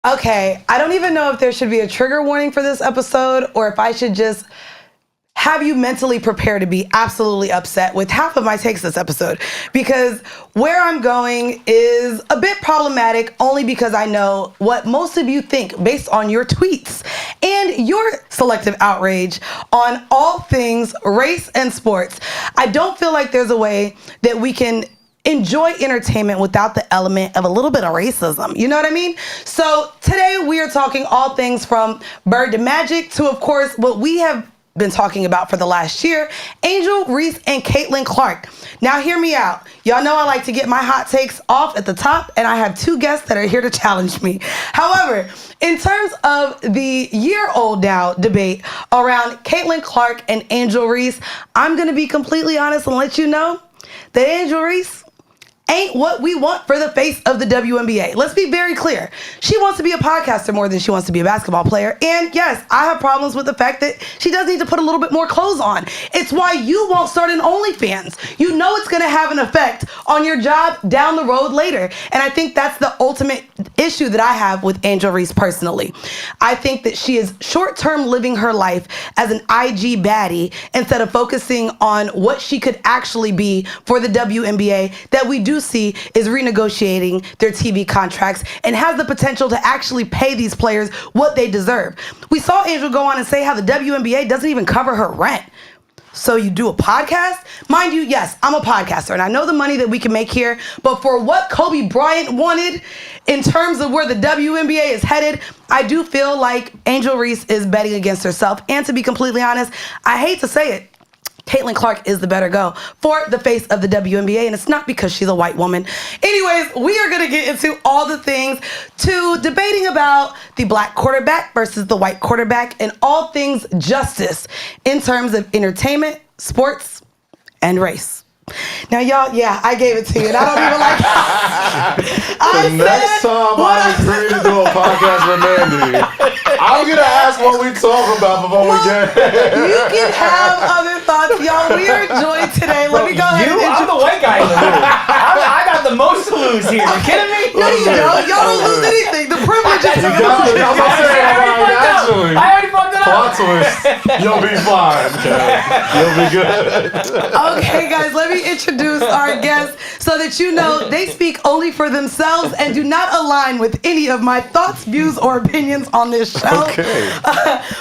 Okay, I don't even know if there should be a trigger warning for this episode or if I should just have you mentally prepare to be absolutely upset with half of my takes this episode, because where I'm going is a bit problematic only because I know what most of you think based on your tweets and your selective outrage on all things race and sports. I don't feel like there's a way that we can enjoy entertainment without the element of a little bit of racism. You know what I mean? So today we are talking all things from Bird to Magic to, of course, what we have been talking about for the last year, Angel, Reese, and Caityln Clarke. Now hear me out. Y'all know I like to get my hot takes off at the top, and I have two guests that are here to challenge me. However, in terms of the year-old now debate around Caityln Clarke and Angel Reese, I'm going to be completely honest and let you know that Angel Reese ain't what we want for the face of the WNBA. Let's be very clear. She wants to be a podcaster more than she wants to be a basketball player. And yes, I have problems with the fact that she does need to put a little bit more clothes on. It's why you won't start an OnlyFans. You know it's going to have an effect on your job down the road later. And I think that's the ultimate issue that I have with Angel Reese personally. I think that she is short-term living her life as an IG baddie instead of focusing on what she could actually be for the WNBA that we do see is renegotiating their TV contracts and has the potential to actually pay these players what they deserve. We saw Angel go on and say how the WNBA doesn't even cover her rent. So you do a podcast? Mind you, yes, I'm a podcaster, and I know the money that we can make here, but for what Kobe Bryant wanted in terms of where the WNBA is headed, I do feel like Angel Reese is betting against herself. And to be completely honest, I hate to say it, Caityln Clarke is the better go for the face of the WNBA, and it's not because she's a white woman. Anyways, we are going to get into all the things to debating about the black quarterback versus the white quarterback and all things justice in terms of entertainment, sports, and race. Now, y'all, yeah, I gave it to you, and I don't even like it. Next time I agree to do a podcast with Mandii, I'm going to ask what we talk about before we get You can have other thoughts, y'all. We are joined today. Let me go ahead and I'm the white guy in the room. I got the most to lose here. You kidding me? No, you don't. Y'all don't lose anything. The privilege is I already fucked it up. Plot twist. You'll be fine, Kev. You'll be good. Okay, guys, let me introduce our guests so that you know they speak only for themselves and do not align with any of my thoughts, views, or opinions on this show. Okay.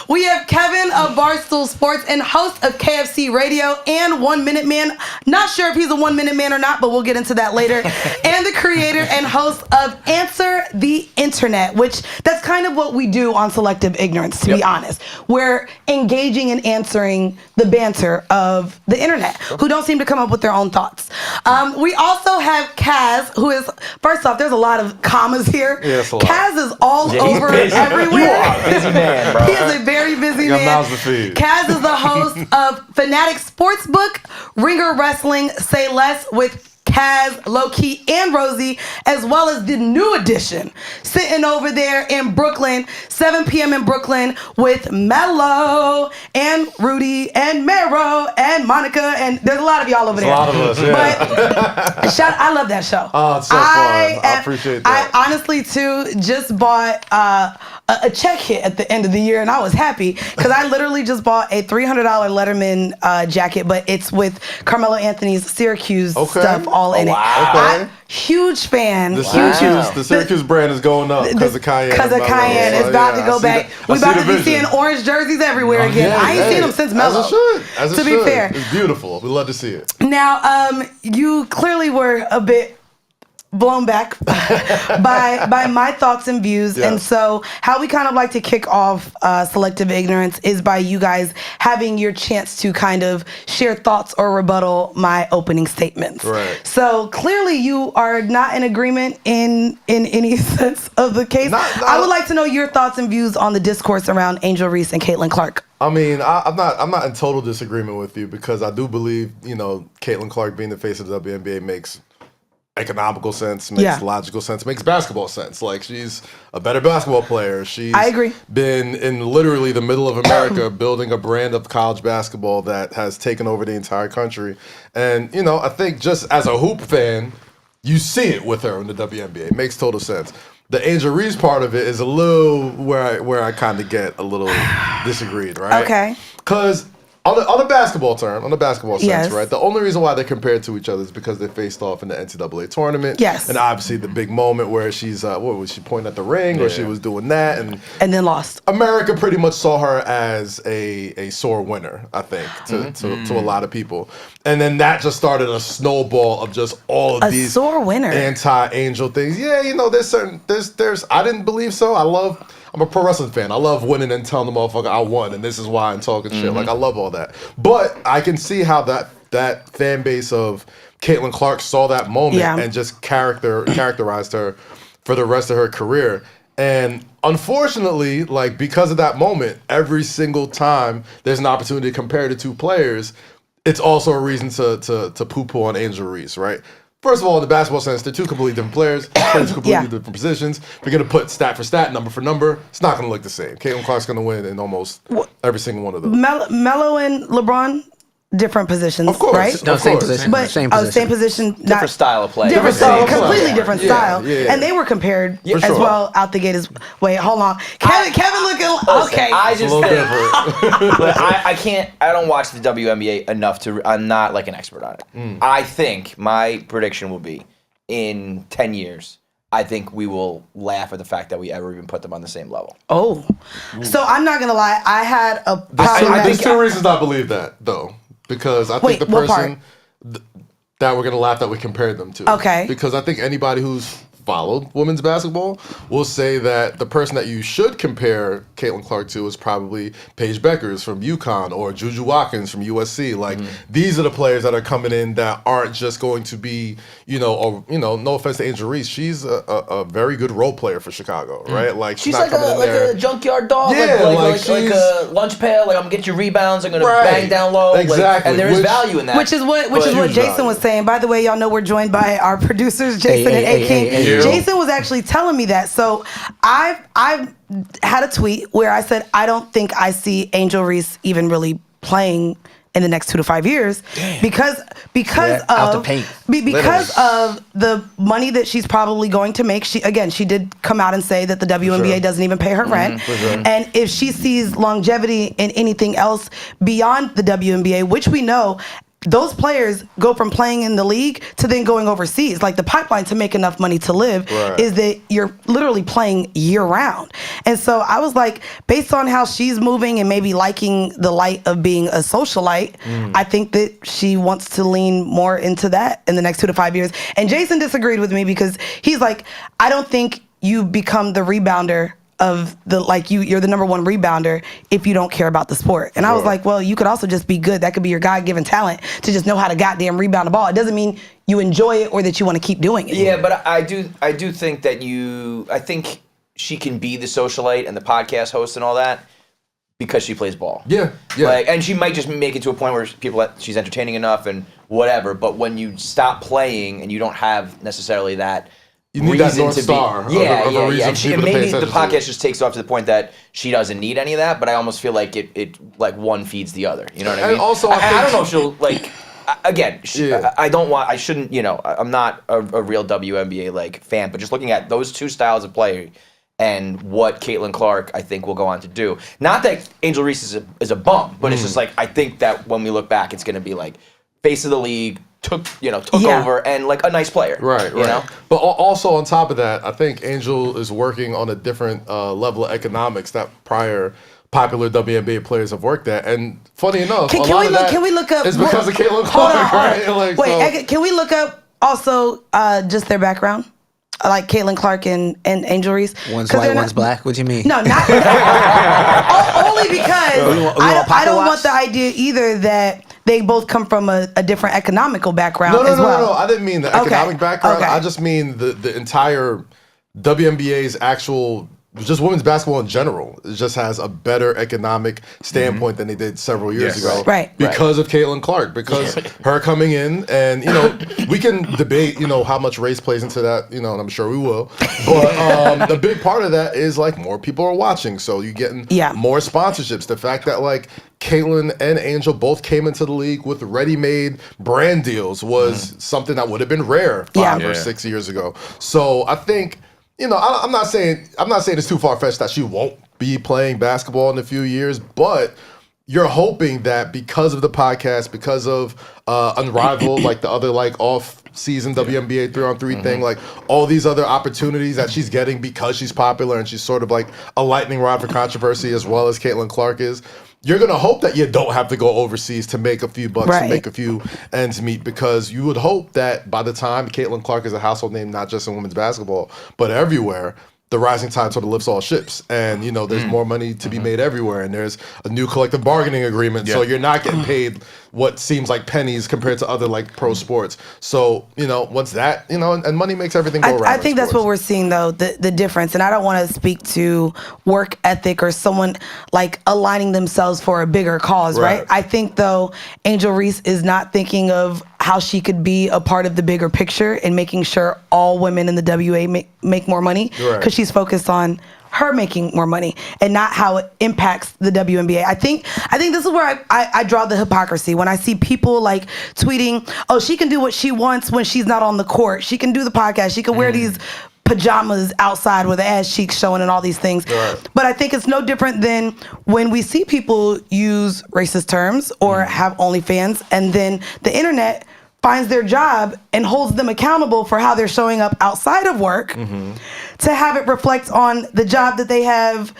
We have Kevin of Barstool Sports and host of KFC Radio and 1 Minute Man. Not sure if he's a 1 Minute Man or not, but we'll get into that later. And the creator and host of Answer the Internet, which that's kind of what we do on Selective Ignorance, to be honest. We're engaging and answering the banter of the internet, who don't seem to come up with their own thoughts. We also have Kaz, who is, first off, there's a lot of commas here. Yeah, it's a lot. Kaz is all over everywhere. You are a busy man, bro. He is a very busy man. Mouths to feed. Kaz is the host of Fanatic Sportsbook, Ringer Wrestling, Say Less with Kaz, Low-Key, and Rosie, as well as the new edition sitting over there in Brooklyn, 7 p.m. in Brooklyn with Mello and Rudy and Mero and Monica, and there's a lot of y'all over there. A lot of us, yeah. But I love that show. Oh, it's so fun. I appreciate that. I honestly, too, just bought a check hit at the end of the year, and I was happy because I literally just bought a $300 Letterman jacket, but it's with Carmelo Anthony's Syracuse stuff all in it. Huge fan. The Syracuse brand is going up because of Cayenne. Because of Cayenne. It's about to go back. We're about to be seeing orange jerseys everywhere again. I ain't seen them since Mello. As it should. To be fair. It's beautiful. We love to see it. Now, you clearly were a bit blown back by my thoughts and views. Yeah. And so how we kind of like to kick off Selective Ignorance is by you guys having your chance to kind of share thoughts or rebuttal my opening statements. Right. So clearly you are not in agreement in any sense of the case. I would like to know your thoughts and views on the discourse around Angel Reese and Caityln Clarke. I mean, I'm not in total disagreement with you because I do believe, Caityln Clarke being the face of the WNBA makes economical sense, makes logical sense, makes basketball sense. Like, she's a better basketball player. I agree. Been in literally the middle of America building a brand of college basketball that has taken over the entire country. And, I think just as a hoop fan, you see it with her in the WNBA. It makes total sense. The Angel Reese part of it is a little where I kind of get a little disagreed, right? Okay. Because on the basketball sense, Yes. right? The only reason why they're compared to each other is because they faced off in the NCAA tournament. Yes. And obviously the big moment where she's, what was she pointing at the ring, or she was doing that, and then lost. America pretty much saw her as a sore winner, I think, to a lot of people. And then that just started a snowball of just all of these sore winner anti-Angel things. Yeah, there's I didn't believe so. I'm a pro wrestling fan. I love winning and telling the motherfucker I won, and this is why I'm talking shit. Like, I love all that. But I can see how that fan base of Caitlin Clarke saw that moment and just characterized her for the rest of her career. And unfortunately, like, because of that moment, every single time there's an opportunity to compare the two players, it's also a reason to poo-poo on Angel Reese, right? First of all, in the basketball sense, they're two completely different players, play two completely different positions. If you're going to put stat for stat, number for number, it's not going to look the same. Caitlin Clarke's going to win in almost every single one of those. Melo and LeBron, different positions, of course, right? No, of same course. position. But same position. Same position, Different style of play. Different style, completely Yeah. different Yeah. style. Yeah. And they were compared For as sure. well out the gate as wait, hold on. Kevin looking okay. I It's a just little think different. but I can't. I don't watch the WNBA enough to. I'm not like an expert on it. I think my prediction will be in 10 years. I think we will laugh at the fact that we ever even put them on the same level. Oh, so I'm not gonna lie. I had a problem. There's two reasons I believe that, though. Because I think the what part? person that we're going to laugh that we compared them to. Okay. Because I think anybody who's followed women's basketball will say that the person that you should compare Caitlin Clarke to is probably Paige Beckers from UConn or Juju Watkins from USC. Like, these are the players that are coming in that aren't just going to be, no offense to Angel Reese, she's a very good role player for Chicago, right? Like, She's not like coming in there. a junkyard dog. Yeah, like a lunch pail. Like, I'm gonna get you rebounds. I'm gonna bang down low. Exactly. And there is value in that. Which is what huge Jason value. was saying. By the way, y'all know we're joined by our producers, Jason and A-King. hey. Jason was actually telling me that. So I've had a tweet where I said I don't think I see Angel Reese even really playing in the next 2 to 5 years because out the of paint. because of the money that she's probably going to make. She did come out and say that the WNBA doesn't even pay her rent. And if she sees longevity in anything else beyond the WNBA, which we know those players go from playing in the league to then going overseas. Like, the pipeline to make enough money to live is that you're literally playing year round. And so I was like, based on how she's moving and maybe liking the light of being a socialite, I think that she wants to lean more into that in the next 2 to 5 years. And Jason disagreed with me because he's like, I don't think you become the rebounder of the, like, you're the number one rebounder if you don't care about the sport. And I was like, well, you could also just be good. That could be your God-given talent to just know how to goddamn rebound the ball. It doesn't mean you enjoy it or that you want to keep doing it. Yeah, but I do think that I think she can be the socialite and the podcast host and all that because she plays ball. Yeah. Like, and she might just make it to a point where she's entertaining enough and whatever. But when you stop playing and you don't have necessarily that. You need that North Star. And maybe the to. podcast just takes off to the point that she doesn't need any of that, but I almost feel like it like one feeds the other. You know what I mean? And also, I don't know if she'll like. Again, I shouldn't. I'm not a real WNBA like fan, but just looking at those two styles of play and what Caitlin Clarke I think will go on to do. Not that Angel Reese is a bum, but it's just like I think that when we look back, it's going to be like face of the league. Took over and like a nice player. Right. You know? But also on top of that, I think Angel is working on a different level of economics that prior popular WNBA players have worked at. And funny enough, Can we look up? It's because of Caitlin Clarke, Hold on. right? Like, Wait, can we look up also just their background? Like Caitlin Clarke and Angel Reese. One's white, one's black. What do you mean? No, not only because I don't want the idea either that they both come from a different economical background as well. No. I didn't mean the economic background. I just mean the entire WNBA's actual. Just women's basketball in general, it just has a better economic standpoint than they did several years ago. Right. Because of Caitlin Clarke, because her coming in, and we can debate, how much race plays into that, and I'm sure we will. But the big part of that is like more people are watching, so you're getting more sponsorships. The fact that like Caityln and Angel both came into the league with ready-made brand deals was something that would have been rare 5 or 6 years ago. So I think I'm not saying it's too far-fetched that she won't be playing basketball in a few years, but you're hoping that because of the podcast, because of Unrivaled, like the other like off-season WNBA 3-on-3 thing, like all these other opportunities that she's getting because she's popular and she's sort of like a lightning rod for controversy as well as Caitlin Clarke is. You're going to hope that you don't have to go overseas to make a few bucks and make a few ends meet, because you would hope that by the time Caitlin Clarke is a household name, not just in women's basketball, but everywhere, the rising tide sort of lifts all ships. And, there's more money to be made everywhere. And there's a new collective bargaining agreement. So you're not getting paid what seems like pennies compared to other like pro sports. So, once that, and money makes everything go around. I think that's what we're seeing though, the difference. And I don't want to speak to work ethic or someone like aligning themselves for a bigger cause, right? I think though, Angel Reese is not thinking of how she could be a part of the bigger picture and making sure all women in the WA make more money, because she's focused on her making more money and not how it impacts the WNBA. I think this is where I draw the hypocrisy when I see people like tweeting, oh, she can do what she wants when she's not on the court. She can do the podcast. She can wear these pajamas outside with the ass cheeks showing and all these things. But I think it's no different than when we see people use racist terms or have OnlyFans, and then the internet finds their job and holds them accountable for how they're showing up outside of work to have it reflect on the job that they have,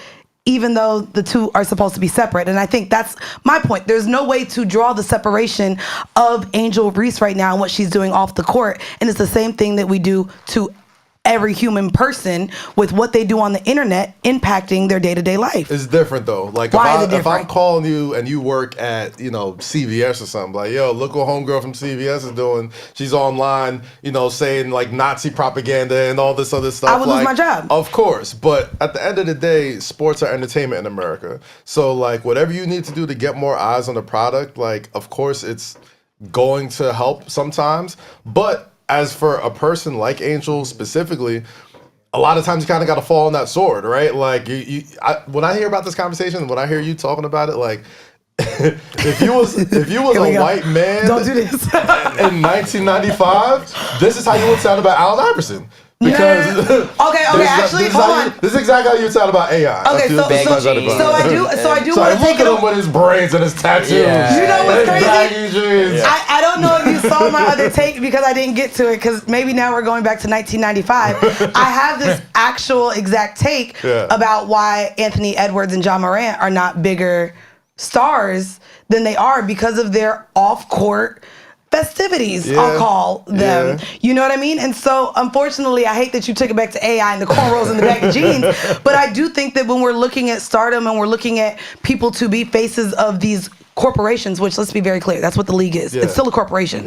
even though the two are supposed to be separate. And I think that's my point. There's no way to draw the separation of Angel Reese right now and what she's doing off the court. And it's the same thing that we do to every human person with what they do on the internet impacting their day-to-day life. It's different though. Like if I'm calling you and you work at, CVS or something, like, yo, look what homegirl from CVS is doing. She's online, saying like Nazi propaganda and all this other stuff. I would lose my job. Of course. But at the end of the day, sports are entertainment in America. So like whatever you need to do to get more eyes on the product, like of course it's going to help sometimes. But as for a person like Angel specifically, a lot of times you kind of got to fall on that sword, right? Like when I hear about this conversation, when I hear you talking about it, like if you was a white man, don't do this. in 1995, this is how you would sound about Allen Iverson. Because actually, hold on. This is exactly how you would sound about AI. Okay, so I do want to take it up with his braids and his tattoos. You know what's crazy? I don't know if you saw my other take because I didn't get to it, because maybe now we're going back to 1995. I have this actual exact take about why Anthony Edwards and John Morant are not bigger stars than they are because of their off-court festivities, I'll call them. You know what I mean? And so, unfortunately, I hate that you took it back to AI and the cornrows and the baggy jeans, but I do think that when we're looking at stardom and we're looking at people to be faces of these corporations, which, let's be very clear, that's what the league is. It's still a corporation.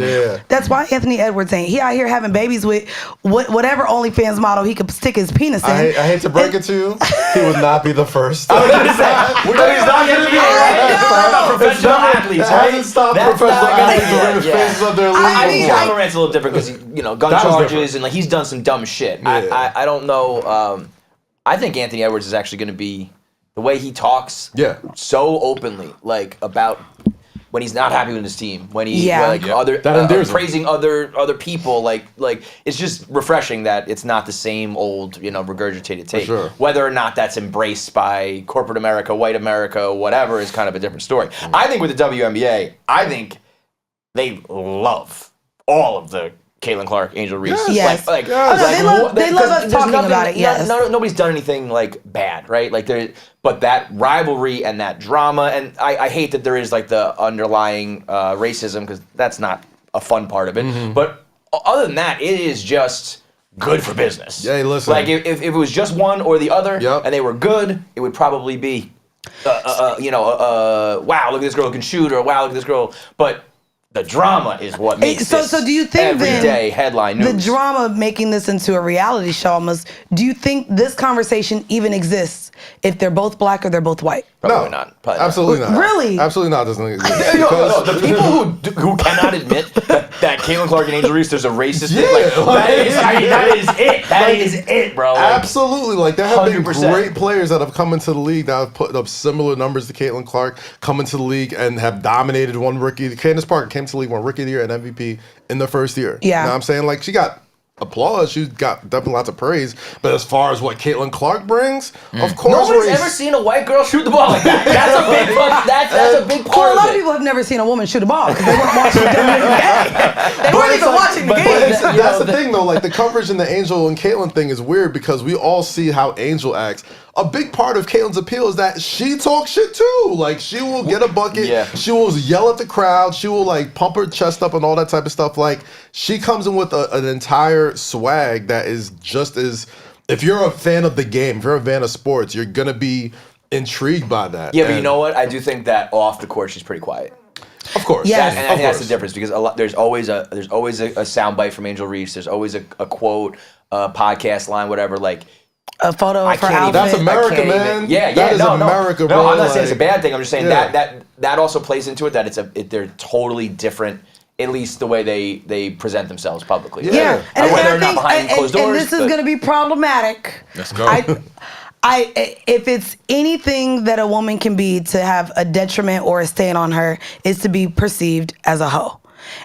That's why Anthony Edwards ain't. He out here having babies with whatever OnlyFans model he could stick his penis in. I hate to break it to you, he would not be the first. He's not going to be professional athletes, right? Hasn't stopped professional athletes from faces of their league. I think John Morant's a little different because gun charges and like he's done some dumb shit. I don't know. I think Anthony Edwards is actually going to be, the way he talks so openly, like about when he's not happy with his team, when he praising other people, like it's just refreshing that it's not the same old regurgitated take. Whether or not that's embraced by corporate America, white America, whatever, is kind of a different story. I think with the WNBA, I think they love all of the Caitlin Clarke, Angel Reese. They love us talking about it. Yes, nobody's done anything like bad, right? Like but that rivalry and that drama, and I hate that there is like the underlying racism, because that's not a fun part of it. But other than that, it is just good for business. Yeah, listen. Like if it was just one or the other, and they were good, it would probably be, wow, look at this girl who can shoot, or wow, look at this girl, but the drama is what makes this so do you think everyday headline news. The drama making this into a reality show almost, do you think this conversation even exists if they're both black or they're both white? Probably not. Absolutely not. Really? Absolutely not. Doesn't exist. No, the people who cannot admit that Caitlin Clarke and Angel Reese, there's a racist thing, that is it. That is it, bro. Absolutely. Like there have been 100%. great players that have come into the league that have put up similar numbers to Caitlin Clarke, come into the league and have dominated one rookie. Candace Parker came to the league, won Rookie of the Year and MVP in the first year. Yeah. You know what I'm saying? Like she got applause. She's got definitely lots of praise. But as far as what Caitlin Clarke brings, of course, nobody's ever seen a white girl shoot the ball like that. That's a big that's a big part Well, a lot of of it. people have never seen a woman shoot a ball because they weren't watching the WNBA. They weren't even watching the game. That's the thing, though. Like, the coverage in the Angel and Caityln thing is weird because we all see how Angel acts. A big part of Caitlyn's appeal is that she talks shit too. Like, she will get a bucket. Yeah. She will yell at the crowd. She will, like, pump her chest up and all that type of stuff. Like, she comes in with an entire swag that is just as... If you're a fan of the game, if you're a fan of sports, you're going to be intrigued by that. Yeah, but you know what? I do think that off the court, she's pretty quiet. Of course. Yeah. And I think that's the difference because there's always a soundbite from Angel Reese. There's always a quote, a podcast line, whatever, like... A photo of her outfit. That's America, man. That is America, bro. No, I'm not saying it's a bad thing. I'm just saying that also plays into it. That they're totally different. At least the way they present themselves publicly. Yeah, and whether they're not behind closed doors. And this is going to be problematic. Let's go. If it's anything that a woman can be to have a detriment or a stain on her, is to be perceived as a hoe.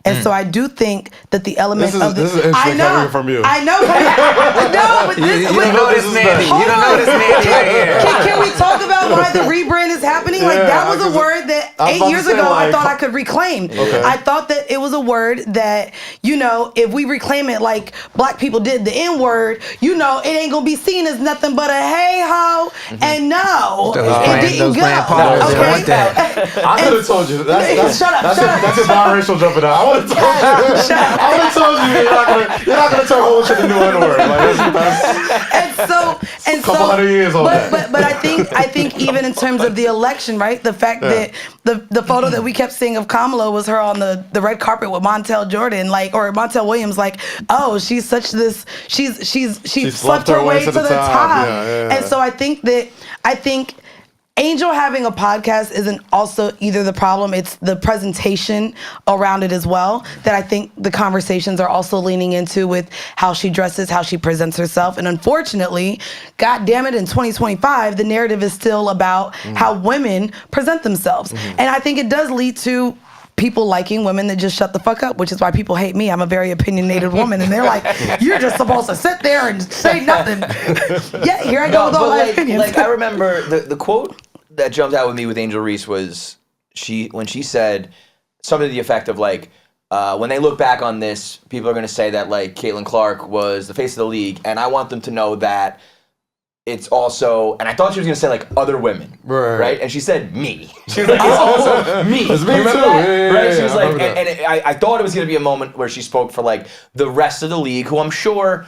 And so I do think that the element of this is interesting coming from you. I know. No, but you don't know this Mandii. You don't know this Mandii right here. Can we talk about why the rebrand is happening? Like, that was a word that 8 years ago I thought I could reclaim. Okay. I thought that it was a word that, if we reclaim it like black people did the N-word, it ain't gonna be seen as nothing but a hey ho. And no, it didn't go. Okay? I could have told you. Shut up. That's a biracial jumping out. I would have told you you're not gonna turn whole shit into an N-word. And so, couple hundred years on that. But I think even in terms of the election, right? The fact that the photo that we kept seeing of Kamala was her on the red carpet with Montel Jordan, or Montel Williams, she's such this, she slept her way to the top. Yeah. And so I think Angel having a podcast isn't also either the problem, it's the presentation around it as well, that I think the conversations are also leaning into with how she dresses, how she presents herself. And unfortunately, God damn it, in 2025, the narrative is still about how women present themselves. And I think it does lead to people liking women that just shut the fuck up, which is why people hate me. I'm a very opinionated woman, and they're like, you're just supposed to sit there and say nothing. Yeah, here I go with all my opinions. I remember the quote that jumped out with me with Angel Reese was when she said something to the effect of when they look back on this, people are going to say that Caitlin Clarke was the face of the league, and I want them to know that it's also, and I thought she was going to say other women, right? And she said me. She was like, it's also me. It's me too. That? Right? She was I like, and I thought it was going to be a moment where she spoke for the rest of the league, who I'm sure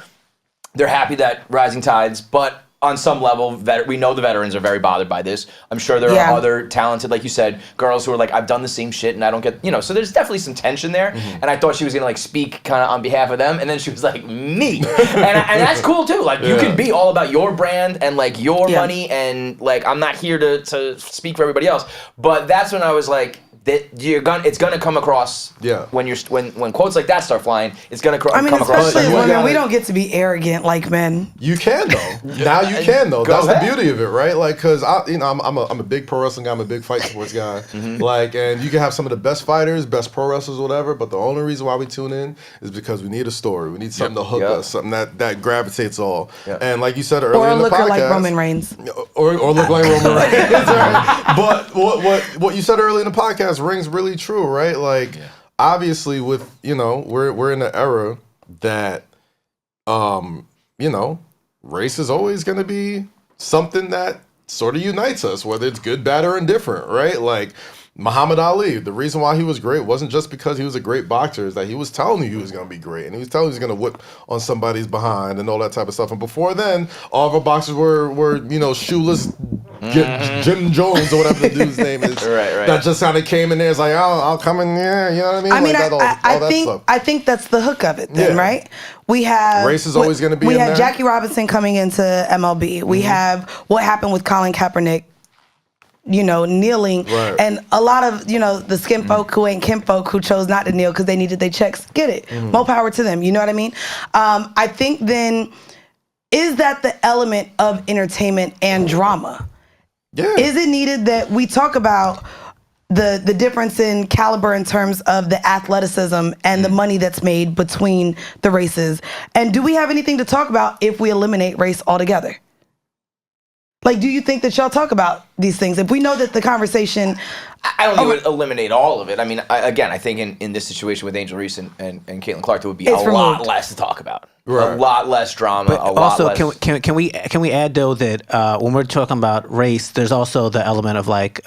they're happy that rising tides, but on some level, we know the veterans are very bothered by this. I'm sure there are other talented, like you said, girls who are I've done the same shit and I don't get, so there's definitely some tension there. And I thought she was going to speak kind of on behalf of them. And then she was like, me. and that's cool too. You can be all about your brand and your money. And I'm not here to speak for everybody else. But that's when I was like, it's gonna come across when quotes like that start flying. It's gonna come across. Especially as women, we don't get to be arrogant like men. You can though. Now you can though. That's the beauty of it, right? Because I'm a big pro wrestling guy. I'm a big fight sports guy. And you can have some of the best fighters, best pro wrestlers, whatever. But the only reason why we tune in is because we need a story. We need something to hook us, something that gravitates all. And like you said earlier in the podcast, or look like Roman Reigns, or look like Roman Reigns. Right? But what you said earlier in the podcast rings really true, right? Obviously with, we're in an era that, race is always going to be something that sort of unites us, whether it's good, bad, or indifferent, right? Muhammad Ali, the reason why he was great wasn't just because he was a great boxer, is that he was telling you he was going to be great, and he was telling you he was going to whip on somebody's behind and all that type of stuff. And before then, all of our boxers were shoeless Jim Jones or whatever the dude's name is. Right. That just kind of came in there. It's I'll come in there. You know what I mean? I think that's the hook of it then, right? We have race is always going to be. We in had there. Jackie Robinson coming into MLB. We have what happened with Colin Kaepernick. Kneeling, and a lot of the skin folk who ain't kin folk who chose not to kneel because they needed their checks. Get it? More power to them. You know what I mean? I think then, is that the element of entertainment and drama? Yeah. Is it needed that we talk about the difference in caliber in terms of the athleticism and the money that's made between the races? And do we have anything to talk about if we eliminate race altogether? Like, do you think that y'all talk about these things? If we know that the conversation... I don't think it would eliminate all of it. I mean, I think in this situation with Angel Reese and Caitlin Clarke, there would be a lot less to talk about. Right. A lot less drama. But also, can we add though that when we're talking about race, there's also the element of like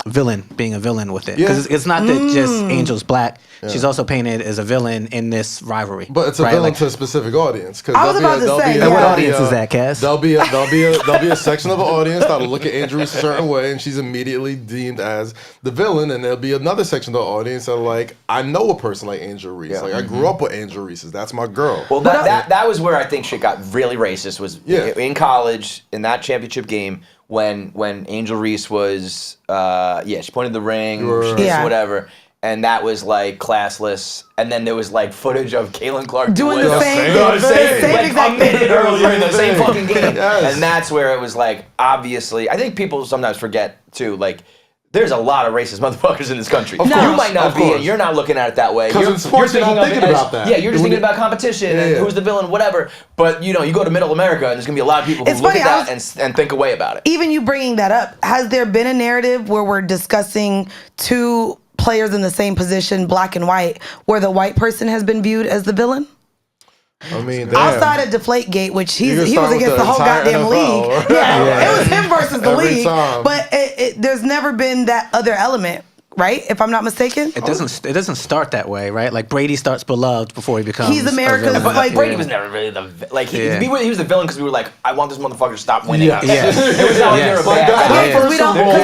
villain being a villain with it, because it's not that just Angel's black. Yeah. She's also painted as a villain in this rivalry. But it's a villain to a specific audience. I was about to say, what audience is that, Cass? There'll be a section of an audience that'll look at Angel Reese a certain way, and she's immediately deemed as the villain. And there'll be another section of the audience that are like, I know a person like Angel Reese. Yeah. Like I grew up with Angel Reese. That's my girl. Well, that was where I think shit got really racist. Was in college in that championship game when Angel Reese was she pointed the ring, whatever. And that was like classless. And then there was like footage of Caitlin Clarke doing the same like a minute earlier in the same fucking game. Yes. And that's where it was like, obviously, I think people sometimes forget too, like, there's a lot of racist motherfuckers in this country. You might not be, and you're not looking at it that way. Because in sports, you're not thinking about that. Yeah, you're just thinking about competition and who's the villain, whatever. But, you know, you go to Middle America, and there's going to be a lot of people who look at that and think away about it. Even you bringing that up, has there been a narrative where we're discussing two players in the same position, black and white, where the white person has been viewed as the villain? I mean, outside of Deflategate, which he was against the whole goddamn NFL. League. It was him versus the league. Time. But there's never been that other element, right? If I'm not mistaken, it doesn't start that way, right? Like Brady starts beloved before he becomes. He's America's. But Brady was never really he was the villain because we were like, I want this motherfucker to stop winning. It was not like you're a bad guy. We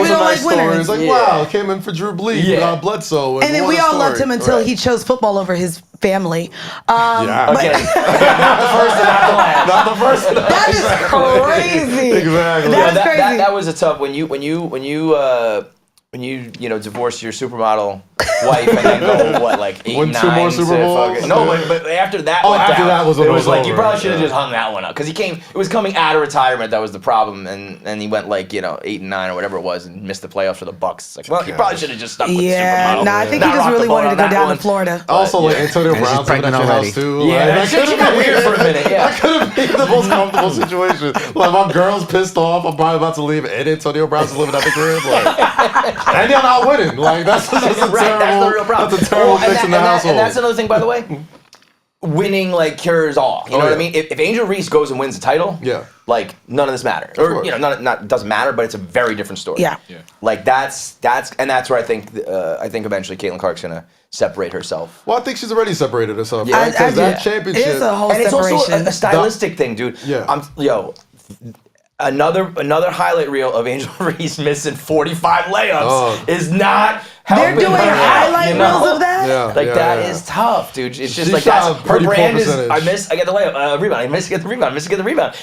don't like winners. It's like, wow, came in for Drew Bledsoe. And then we all loved him until he chose football over his family. Not the first and not the last. Not the first and not the That is crazy. Exactly. That's crazy. That was a tough when you divorce your supermodel wife and then go like 8, Win 9 2 more Super Bowls? No, but after that, that was it was like you probably should have just hung that one up because it was coming out of retirement that was the problem, and he went like 8 and 9 or whatever it was and missed the playoffs for the Bucks. It's like, you probably should have just stuck with supermodel. I think he just really wanted to go down to Florida. Also, like Antonio Brown's living at your house too. Yeah, that got weird for a minute. Yeah, that could have been the most comfortable situation. Like my girl's pissed off, I'm probably about to leave, and Antonio Brown's living at the crib. Like, and y'all not winning. Like that's just that's the real problem. That's a terrible mix in the household. And that's another thing, by the way. Winning like cures all. You know what I mean? If Angel Reese goes and wins the title, like none of this matters. Or not doesn't matter, but it's a very different story. Yeah. Like that's where I think eventually Caitlin Clarke's gonna separate herself. Well, I think she's already separated herself. Yeah, right? That championship. It is a whole and separation. It's also a stylistic thing, dude. Yeah. Another highlight reel of Angel Reese missing 45 layups is not helping. They're doing highlight reels of that? That is tough, dude. It's just like that's her brand is I get the layup, rebound, I miss to get the rebound.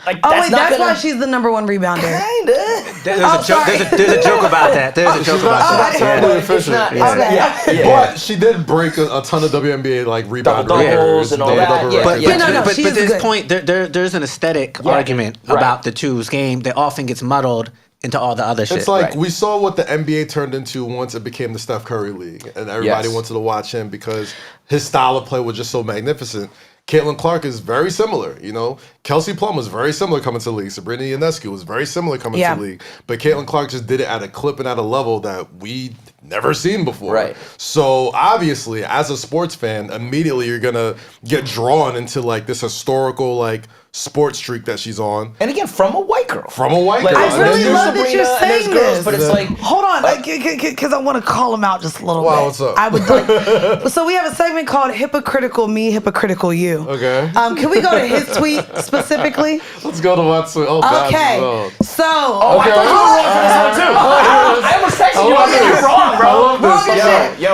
Like, that's why she's the number 1 rebounder. Kinda. There's a joke about that. There's a joke about that. But she did break a ton of WNBA like rebound doubles and all that. But at this point, there's an aesthetic argument about the two's game that often gets muddled into all the other shit. It's like we saw what the NBA turned into once it became the Steph Curry League, and everybody wanted to watch him because his style of play was just so magnificent. Caitlin Clarke is very similar, you know. Kelsey Plum was very similar coming to the league. Sabrina Ionescu was very similar coming to the league. But Caitlin Clarke just did it at a clip and at a level that we never seen before. Right. So obviously, as a sports fan, immediately you're gonna get drawn into like this historical like sports streak that she's on. And again, from a white girl. I really love that you're saying this. But it's like, hold on, because I want to call him out just a little bit. What's up? I would like. So we have a segment called "Hypocritical Me, Hypocritical You." Okay. Can we go to his tweet specifically? Let's go to what's tweet. Okay. So. I thought you were wrong for this one too. I almost texted you. I you're wrong, bro. I love this. I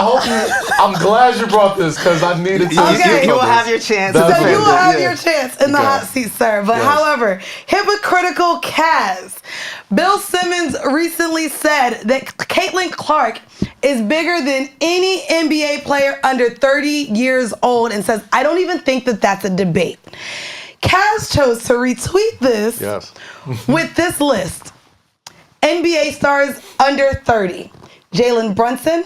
hope I'm glad you brought this because I needed to. Okay. You will have your chance. So you will have your chance in the hot seat, sir. But however, hypocritical Kaz. Bill Simmons recently said that Caitlin Clarke is bigger than any NBA player under 30 years old and says, I don't even think that that's a debate. Kaz chose to retweet this with this list. NBA stars under 30. Jalen Brunson,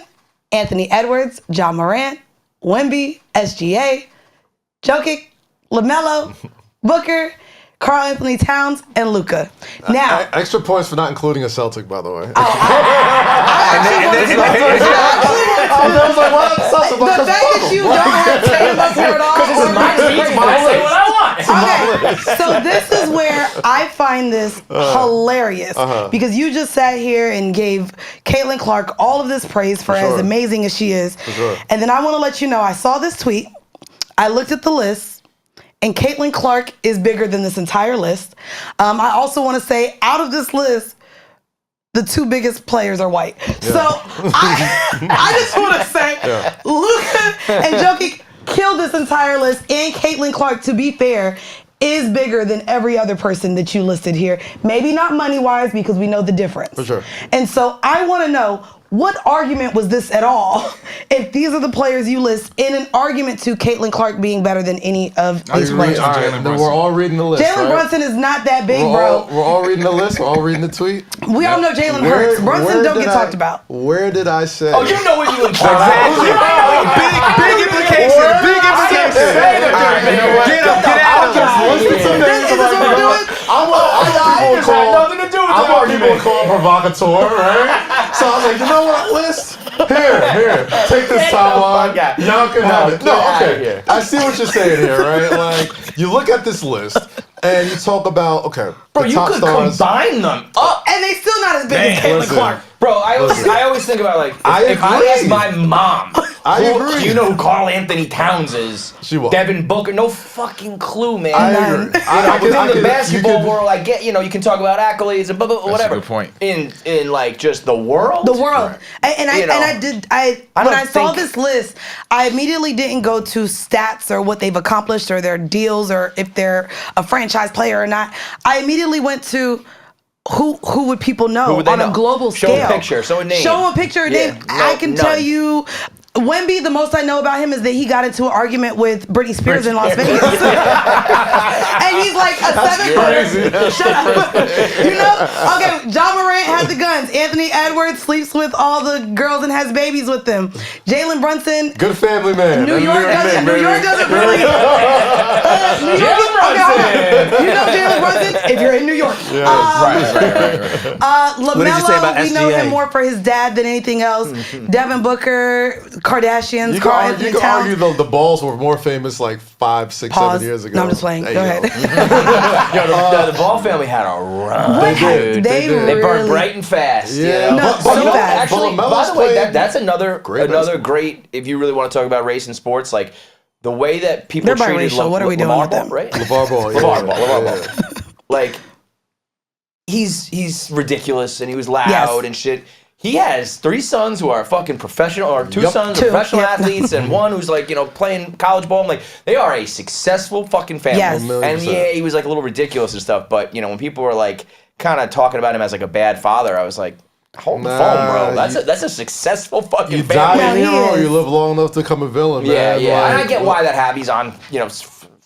Anthony Edwards, Ja Morant, Wemby, SGA, Jokic, LaMelo, Booker, Karl Anthony Towns, and Luka. Now, extra points for not including a Celtic, by the way. The fact that you don't have Tatum up here at all. This is my team. I say what I want. Okay, so this is where I find this hilarious because you just sat here and gave Caitlin Clarke all of this praise for as amazing as she is. And then I want to let you know, I saw this tweet, I looked at the list, and Caitlin Clarke is bigger than this entire list. I also want to say, out of this list, the two biggest players are white. Yeah. So I just want to say, Luka and Jokic killed this entire list, and Caitlin Clarke, to be fair, is bigger than every other person that you listed here. Maybe not money-wise, because we know the difference. For sure. And so I want to know, what argument was this at all if these are the players you list in an argument to Caitlin Clarke being better than any of these players? All right, then we're all reading the list. Jalen Brunson is not that big, bro. We're all reading the list. We're all reading the tweet. We all know Jalen hurts. Brunson don't get talked about. Where did I say? Oh, you know what you imply. Exactly. Big implication. Big implication. Get out. This is what we're doing. I'm what people call provocateur, right? So I was like, you know what, list? Here, take this timeline. Y'all can have it. No, okay. I see what you're saying here, right? Like, you look at this list and you talk about, okay, bro, the you top could stars. combine them up. And they still not as big as Caitlin Clarke. Bro, I always think about, like, if I ask my mom, do you know who Karl Anthony Towns is? She will. Devin Booker? No fucking clue, man. I agree. Within the basketball world, I get, you can talk about accolades and whatever. That's a good point. In like just the world? The world. Right. When I saw this list, I immediately didn't go to stats or what they've accomplished or their deals or if they're a franchise player or not. I immediately went to who would people know on a global scale? Show a picture, show a name. Show a picture, a name. I can tell you, Wemby, the most I know about him is that he got into an argument with Britney Spears in Las Vegas. And he's like a 7-footer. Shut up. Okay, Ja Morant has the guns. Anthony Edwards sleeps with all the girls and has babies with them. Jalen Brunson. Good family man. New York doesn't really. Jalen Brunson. You know Jalen Brunson if you're in New York. Right. LaMelo, we know him more for his dad than anything else. Devin Booker, Kardashians, Karl Anthony Towns. You can argue the Balls were more famous like 5, 6, 7 years ago. No, I'm just playing. Go ahead. The Ball family had a run. They burned bright and fast. Yeah, Actually, by the way, that's another great. If you really want to talk about race in sports, like the way that people treated what are we doing with them? Right? LeVar Ball. LeVar Ball. Like he's ridiculous and he was loud and shit. He has 3 sons who are fucking professional, or 2 sons who are professional athletes, and one who's like, playing college ball. I'm like, they are a successful fucking family. Yes. And he was like a little ridiculous and stuff, but when people were like kind of talking about him as like a bad father, I was like, hold the phone, bro. That's a successful fucking family. You die a hero, or you live long enough to become a villain, man. Yeah. And I get why that happens on,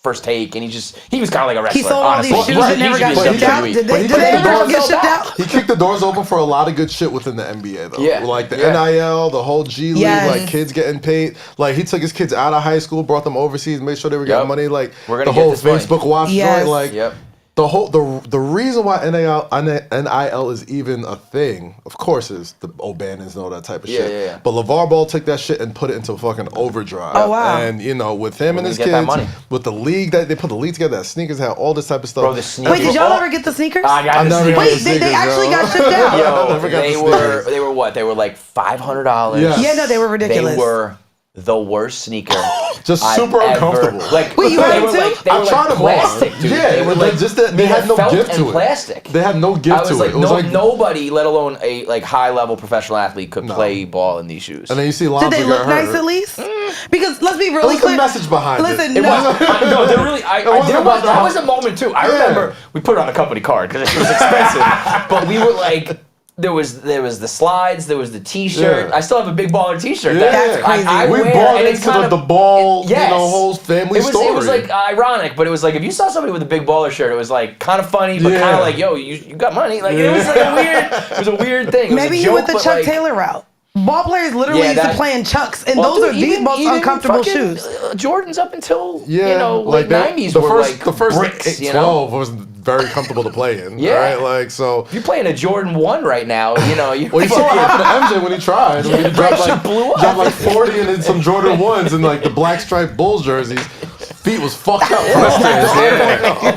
First Take, and he was kind of like a wrestler. He sold all these shoes that never got shipped out. Did they ever get shipped out? He kicked the doors open for a lot of good shit within the NBA, though. Yeah. Like the NIL, the whole G League, like kids getting paid. Like he took his kids out of high school, brought them overseas, made sure they were getting money. Like the whole Facebook Watch joint. Like the reason why NIL is even a thing, of course, is the O'Bannons and all that type of shit. Yeah. But LeVar Ball took that shit and put it into fucking overdrive. Oh wow! And with him and his kids, with the league that they put the league together, that sneakers had all this type of stuff. Bro, the sneakers. Wait, did y'all ever get the sneakers? I got the sneakers. Wait, they actually got shipped out. They were what? They were like $500. Yeah, no, they were ridiculous. They were the worst sneaker. Just super uncomfortable. Like, wait, you had them too? They were like plastic, dude. Yeah, they were like just that they had no gift to it. Plastic. They had no gift to it. It was like nobody, let alone a high level professional athlete, could play ball in these shoes. And then you see Lonzo. Did they look nice at least? Because let's be really clear. What's the message behind it? Listen, no, they're really. That was a moment too. I remember we put it on a company card because it was expensive, but we were like. There was the slides. There was the T-shirt. Yeah. I still have a Big Baller T-shirt. Yeah. That's crazy. We wear, bought and it's into kind the of- ball, Yes. whole family story. It was like ironic, but it was like if you saw somebody with a Big Baller shirt, it was like kind of funny, but kind of like, yo, you got money. Like it was like a weird. It was a weird thing. It was Maybe a you joke, went the but, Chuck like, Taylor route. Ball players literally used to play in Chucks, and Well, those are dude, the most even uncomfortable fucking, shoes. Jordans up until like late '90s the were first, like the first bricks. 12 was very comfortable to play in. Yeah. Right? Like so. If you're playing a Jordan 1 right now, you Well, you saw what happened to MJ when he tried. When he dropped like 40 and then some Jordan 1s and like the black striped Bulls jerseys. Feet was fucked up.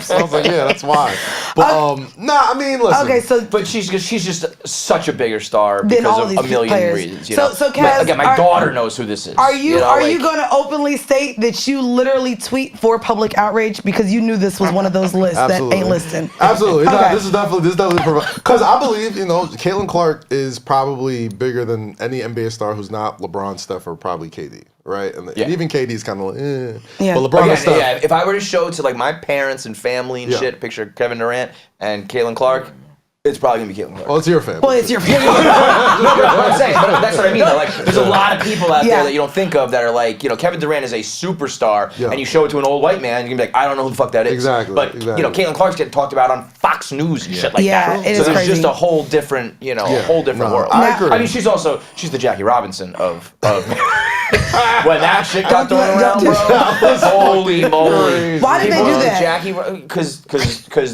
So I was like, yeah, that's why. But nah, I mean, listen. Okay, so But she's just such a bigger star Than because all of these a million players. reasons. You So- know? so, Kaz, Again, my daughter knows who this is. are you like- going to openly state that you literally tweet for public outrage because you knew this was one of those lists that ain't listing? Absolutely. Okay. No, this is definitely because I believe Caityln Clarke is probably bigger than any NBA star who's not LeBron, Steph, or probably KD. Right, and even KD's kind of like, Yeah. but LeBron and Steph. Yeah, if I were to show to like my parents and family and shit, picture Kevin Durant and Caityln Clarke, it's probably gonna be Caityln Clarke. Well, it's your family. Well, it's your opinion. No, I'm saying, but that's what I mean. Like, there's a lot of people out Yeah. there that you don't think of that are like, Kevin Durant is a superstar, and you show it to an old white man, you're gonna be like, I don't know who the fuck that is. Exactly, But exactly. Caityln Clarke's getting talked about on Fox News and shit like Yeah, that. it so is there's crazy. just a whole different, a whole different world. I agree. I mean, she's the Jackie Robinson of when that shit got thrown around, bro. Holy moly! Why did they People do were that? Jackie, because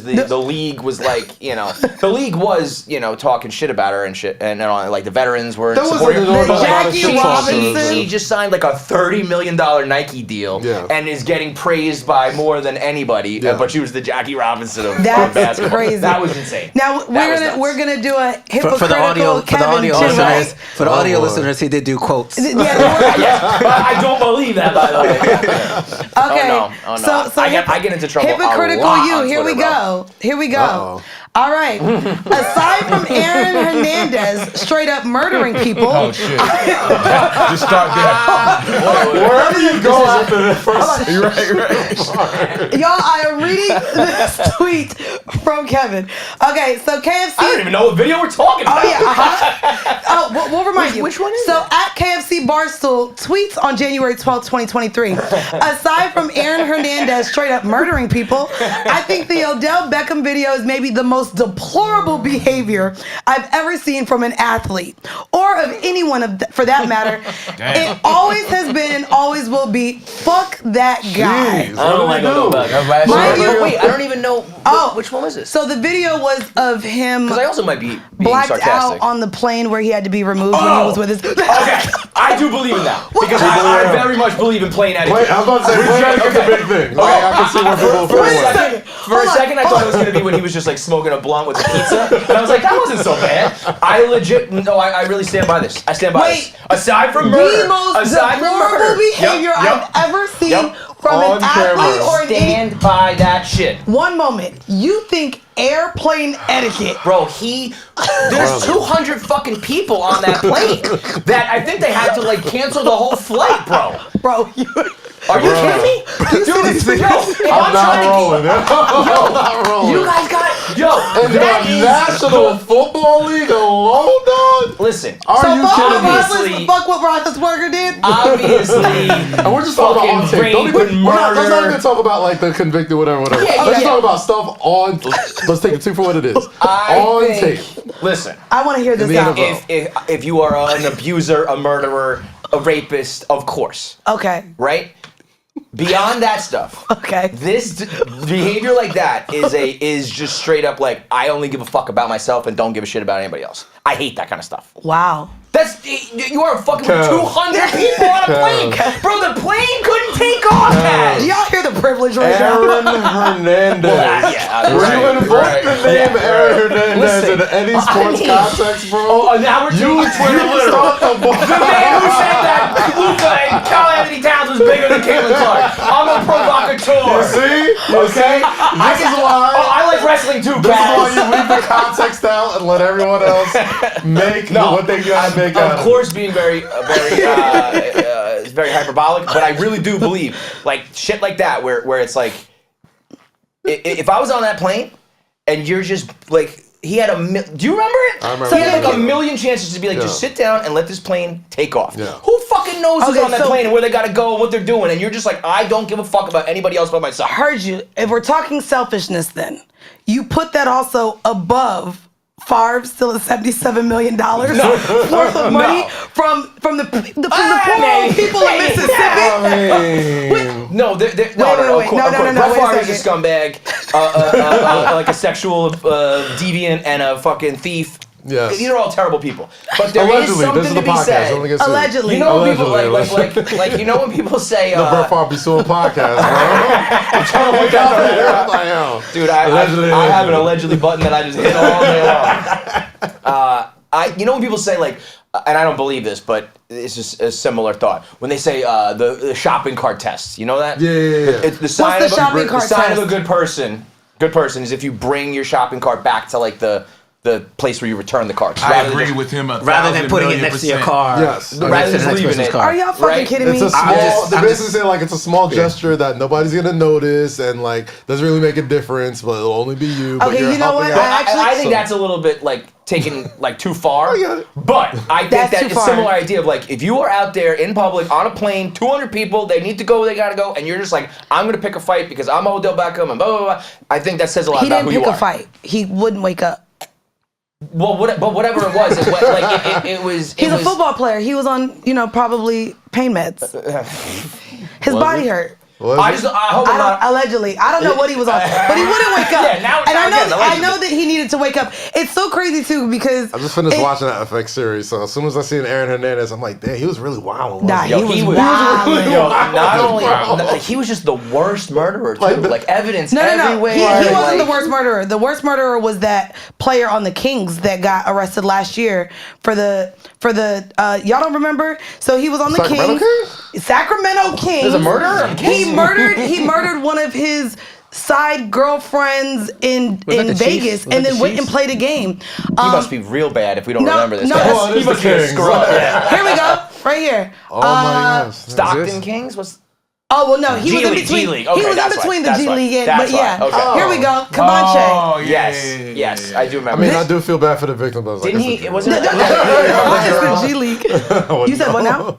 the league was like, the league was talking shit about her and shit, and like the veterans were That wasn't supporting an her. order of Jackie She- Robinson? She just signed like a $30 million Nike deal, Yeah. and is getting praised by more than anybody. Yeah. But she was the Jackie Robinson of That's basketball. crazy. That was insane. Now That was we're gonna do a For hypocritical the audio, Kevin too, listeners, right? for the audio boy. listeners, he did do quotes. Yeah, Yes, but I don't believe that, by the way. okay. Oh no. So I get into trouble. hypocritical a lot you. on Here we Twitter, bro. go. Here we go. Uh-oh. All right. Aside from Aaron Hernandez straight up murdering people, Oh shit! Just start there. Wherever you go after the first. You're right. y'all, I am reading this tweet from Kevin. Okay, so KFC. I don't even know what video we're talking about. Oh yeah. Oh, we'll remind you. Which one is so it? at KFC Barstool tweets on January 12th, 2023. Aside from Aaron Hernandez straight up murdering people, I think the Odell Beckham video is maybe the most deplorable behavior I've ever seen from an athlete or of anyone for that matter. Damn. It always has been and always will be. Fuck that guy. Jeez, I don't like Odell Beckham. That's last Mind year. you- Wait, I don't even know. Oh. Which one was this? So the video was of him Because I also might be being blacked sarcastic. out on the plane where he had to be removed when he was with his. Okay, I do believe in that because I very much believe in plain etiquette. Wait, I was about to say, play etiquette's a big thing. Okay, I can see where people For a feel like. second, I thought it was gonna be when he was just like smoking a blunt with a pizza, and I was like, that wasn't so bad. I really stand by this. I stand by Wait, this. Aside from murder, The most aside from deplorable murder, behavior I've ever seen from On an athlete camera. or an stand by that shit. One moment, you think airplane etiquette? Bro, there's 200 fucking people on that plane that I think they had to like cancel the whole flight, bro. Bro, you. Are you kidding me? Dude, I'm not rolling. I'm not rolling. You guys got In that the is National Football League alone, dog? Listen, Are So you fuck kidding me? Obviously- fuck what Roethlisberger did? obviously, And we're just talking about on fucking tape. Don't rape even, and let's not murder. even talk about like the convicted, whatever. Yeah, Let's yeah. just talk about stuff on. Let's take it for what it is. On tape. Listen, I want to hear this the out. NFL. if you are an abuser, a murderer, a rapist, of course, Okay. right? Beyond that stuff, Okay. this behavior like that is just straight up like I only give a fuck about myself and don't give a shit about anybody else. I hate that kind of stuff. Wow. You are fucking with Kev. 200 people on a plane, bro. The plane couldn't take off. Do Kaz. y'all hear the privilege right now? Aaron Hernandez. Yeah, When you invoke right. the name Yeah. Aaron Hernandez Listen, in any sports mean- context, bro, Now we're you taking Twitter literal. start the ball. The man who said that Luka and Carl Anthony Towns was bigger than Caityln Clarke. I'm a provocateur. See? Okay? This is why. I like wrestling too, This is why Kaz. you leave the context out and let everyone else make what they gotta make out Of course, being very hyperbolic, but I really do believe like shit like that, where it's like, if I was on that plane and you're just like he had do you remember it? I remember. So he had like a million chances to be like, just sit down and let this plane take off. Yeah. Who fucking knows who's Okay, on that so- plane and where they gotta go and what they're doing? And you're just like, I don't give a fuck about anybody else but myself. Heard you. If we're talking selfishness, then you put that also above Favre still at $77 million worth of money from the poor people in Mississippi. No, no, wait, of course. Brett wait a Favre is a scumbag, like a sexual deviant and a fucking thief. Yes. These are all terrible people. But there is Allegedly, something this is to the be podcast. said. Don't get sued. Allegedly. You know when people Allegedly. like you know when people say Brett Favre be suing podcasts, bro. I'm trying to look out there. I'm like, yo. dude, I have an allegedly button that I just hit all day long. You know when people say like, and I don't believe this, but it's just a similar thought. When they say the shopping cart tests, you know that? Yeah. It's the sign What's the shopping the cart sign of a test? good person. Good person is if you bring your shopping cart back to like the place where you return the carts. I agree with him. Rather than putting it next to your car. Yes. Or Rather next to than the next leaving person's it. car. Are y'all fucking Right? kidding me? It's a small. just- They're I'm basically saying like it's a small gesture that nobody's gonna notice and like doesn't really make a difference, but it'll only be you. But Okay, you're you know helping what? out. I think that's a little bit like taken like too far. get it. But I think That's that too it's a far. similar idea of like if you are out there in public on a plane, 200 people, they need to go where they gotta go, and you're just like, I'm gonna pick a fight because I'm Odell Beckham and blah blah blah. I think that says a lot He about didn't who pick you a are. fight. He wouldn't wake up. Well, but whatever it was, it was. He's a football player. He was on, probably pain meds. His body hurt. I hope I'm not. Allegedly, I don't know what he was on, but he wouldn't wake up. Yeah, now and I know, again, I allegedly. know that he needed to wake up. It's so crazy too because I just finished watching that FX series, so as soon as I seen Aaron Hernandez, I'm like, damn, he was really wild. Nah, Yo, he he was was wildin'. yo, not only Wow. he was just the worst murderer too. Like Like evidence No. everywhere. He wasn't like- the worst murderer. The worst murderer was that player on the Kings that got arrested last year for the y'all don't remember? So he was on the Sacramento Kings. Sacramento Kings. There's a murderer on the Kings? He murdered one of his side girlfriends in that the Vegas Chiefs? Was and that then the went and Chiefs? played a game. He must be real bad if we don't no, remember this. no, guy. that's- Oh, it is He must the be a Kings. scrub. Yeah. Here we go, right here. Oh my gosh. Stockton Kings was. Oh well, no, he was in G-League, between. G-League. He Okay, was in that's between why. the That's G why. League, That's but yeah. why. Okay. Here we go, Cabanche. Oh, Yes, I do I remember. mean, this. I do feel bad for the victim, but I was like, Didn't it's he? a Was joke. it? It's the G League. You said what now?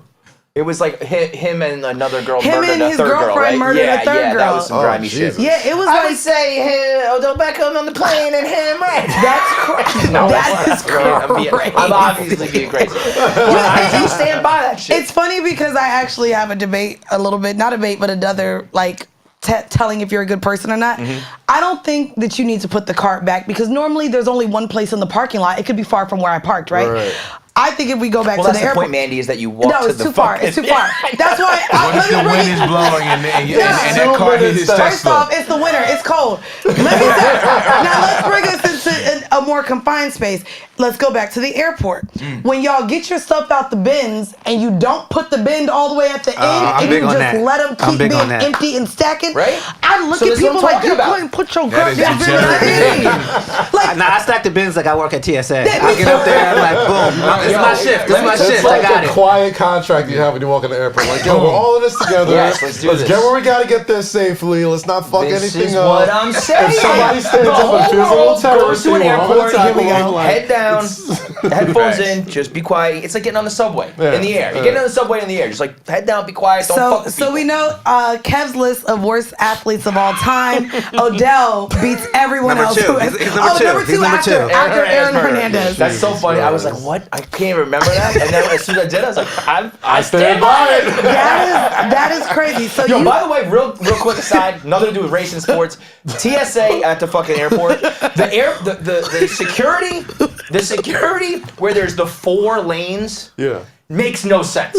It was like him and another girl Him murdered and a his third girl, girlfriend right? murdered a yeah, third yeah, girl. that was some Oh, grimy shit. Jesus. Yeah, it was I like would say Odell Beckham on the plane and him, right? that's crazy. No, That is crazy. I'm obviously being crazy. I do stand by that shit. It's funny because I actually have a debate a little bit, not a debate, but another like telling if you're a good person or not. I don't think that you need to put the cart back because normally there's only one place in the parking lot. It could be far from where I parked, right? Right. I think if we go back well, to that's the the airport. point, Mandy, is that you walk No, to it's the too far. fucking- It's too far. That's why. What if the wind is blowing and that car hit his First Tesla? off, it's the winter. It's cold. Now let's bring us into a more confined space. Let's go back to the airport. When y'all get your stuff out the bins and you don't put the bin all the way at the end I'm and big you on just that. let them I'm keep big on being that. empty and stacking, Right? I look So at that's what people I'm like talking you about. couldn't put your That is goddamn bin in degenerative. the bin. Like, Nah, I stack the bins like I work at TSA. That- I get up there and like, boom. It's my shift. This is my It's shift. like I got a it. quiet contract you have when you walk in the airport. Like, yo, we're all in this together. Yes, let's do this. get where we gotta get there safely. Let's not fuck This anything is up. what I'm saying. If somebody stands the up and whole feels a little world goes terrorist, to an you want to airport, tackle here we them, go, like, head down, headphones Facts. in, just be quiet. It's like getting on the subway Yeah, in the air. You're yeah. getting on the subway in the air. Just like head down, be quiet, don't fuck with so people. we know Kev's list of worst athletes of all time. Odell beats everyone Number else. two. Who has, He's number two. number He's two number after, two. after Aaron murdered. Hernandez. That's so funny. I was like, Jesus. what? I can't even remember that. And then as soon as I did, I was like, I stand by it. That is crazy. So Yo, you, by the way, real quick aside, nothing to do with race and sports. TSA at the fucking airport, the security where there's the 4 lanes. Yeah. Makes no sense.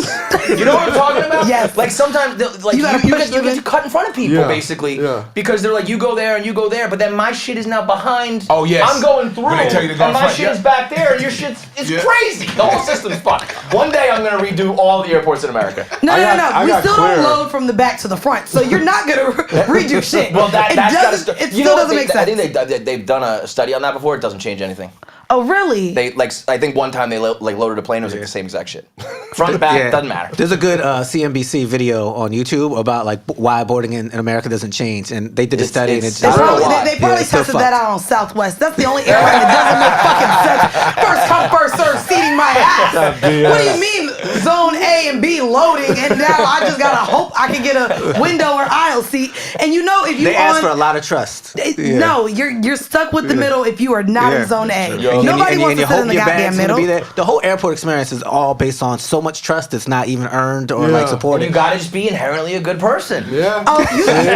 You know what I'm talking about? Yes. Like sometimes, like You you gotta push get them in. to cut in front of people, Yeah, basically, yeah. because they're like, you go there and you go there, but then my shit is now behind. Oh, yes. I'm going through, When they tell you to go and in my front, shit yeah. is back there, and your shit's Yeah. crazy. The whole system's fucked. One day I'm gonna redo all the airports in America. no. I We got still clear. don't load from the back to the front, so you're not gonna redo shit. Well, that's doesn't. gotta It you still know what doesn't make sense. I think they've done a study on that before. It doesn't change anything. Oh, really? They I think one time they loaded a plane. It was like the same exact shit. Front, back, doesn't matter. There's a good CNBC video on YouTube about like why boarding in America doesn't change, and they did a study. And it's- They I don't know probably, why. they probably it's still tested that fucked. out on Southwest. That's the only airline that doesn't make fucking sense. First come, first serve, seating my ass. What do you mean zone A and B loading, and now I just gotta hope I can get a window or aisle seat? And you know if you They ask for a lot of trust. no, you're stuck with the middle if you are not in zone A. And Nobody wants you to sit in the your goddamn bag's gonna middle. be there. The whole airport experience is all based on so much trust that's not even earned or like And supported. you gotta just be inherently a good person. Yeah. Oh,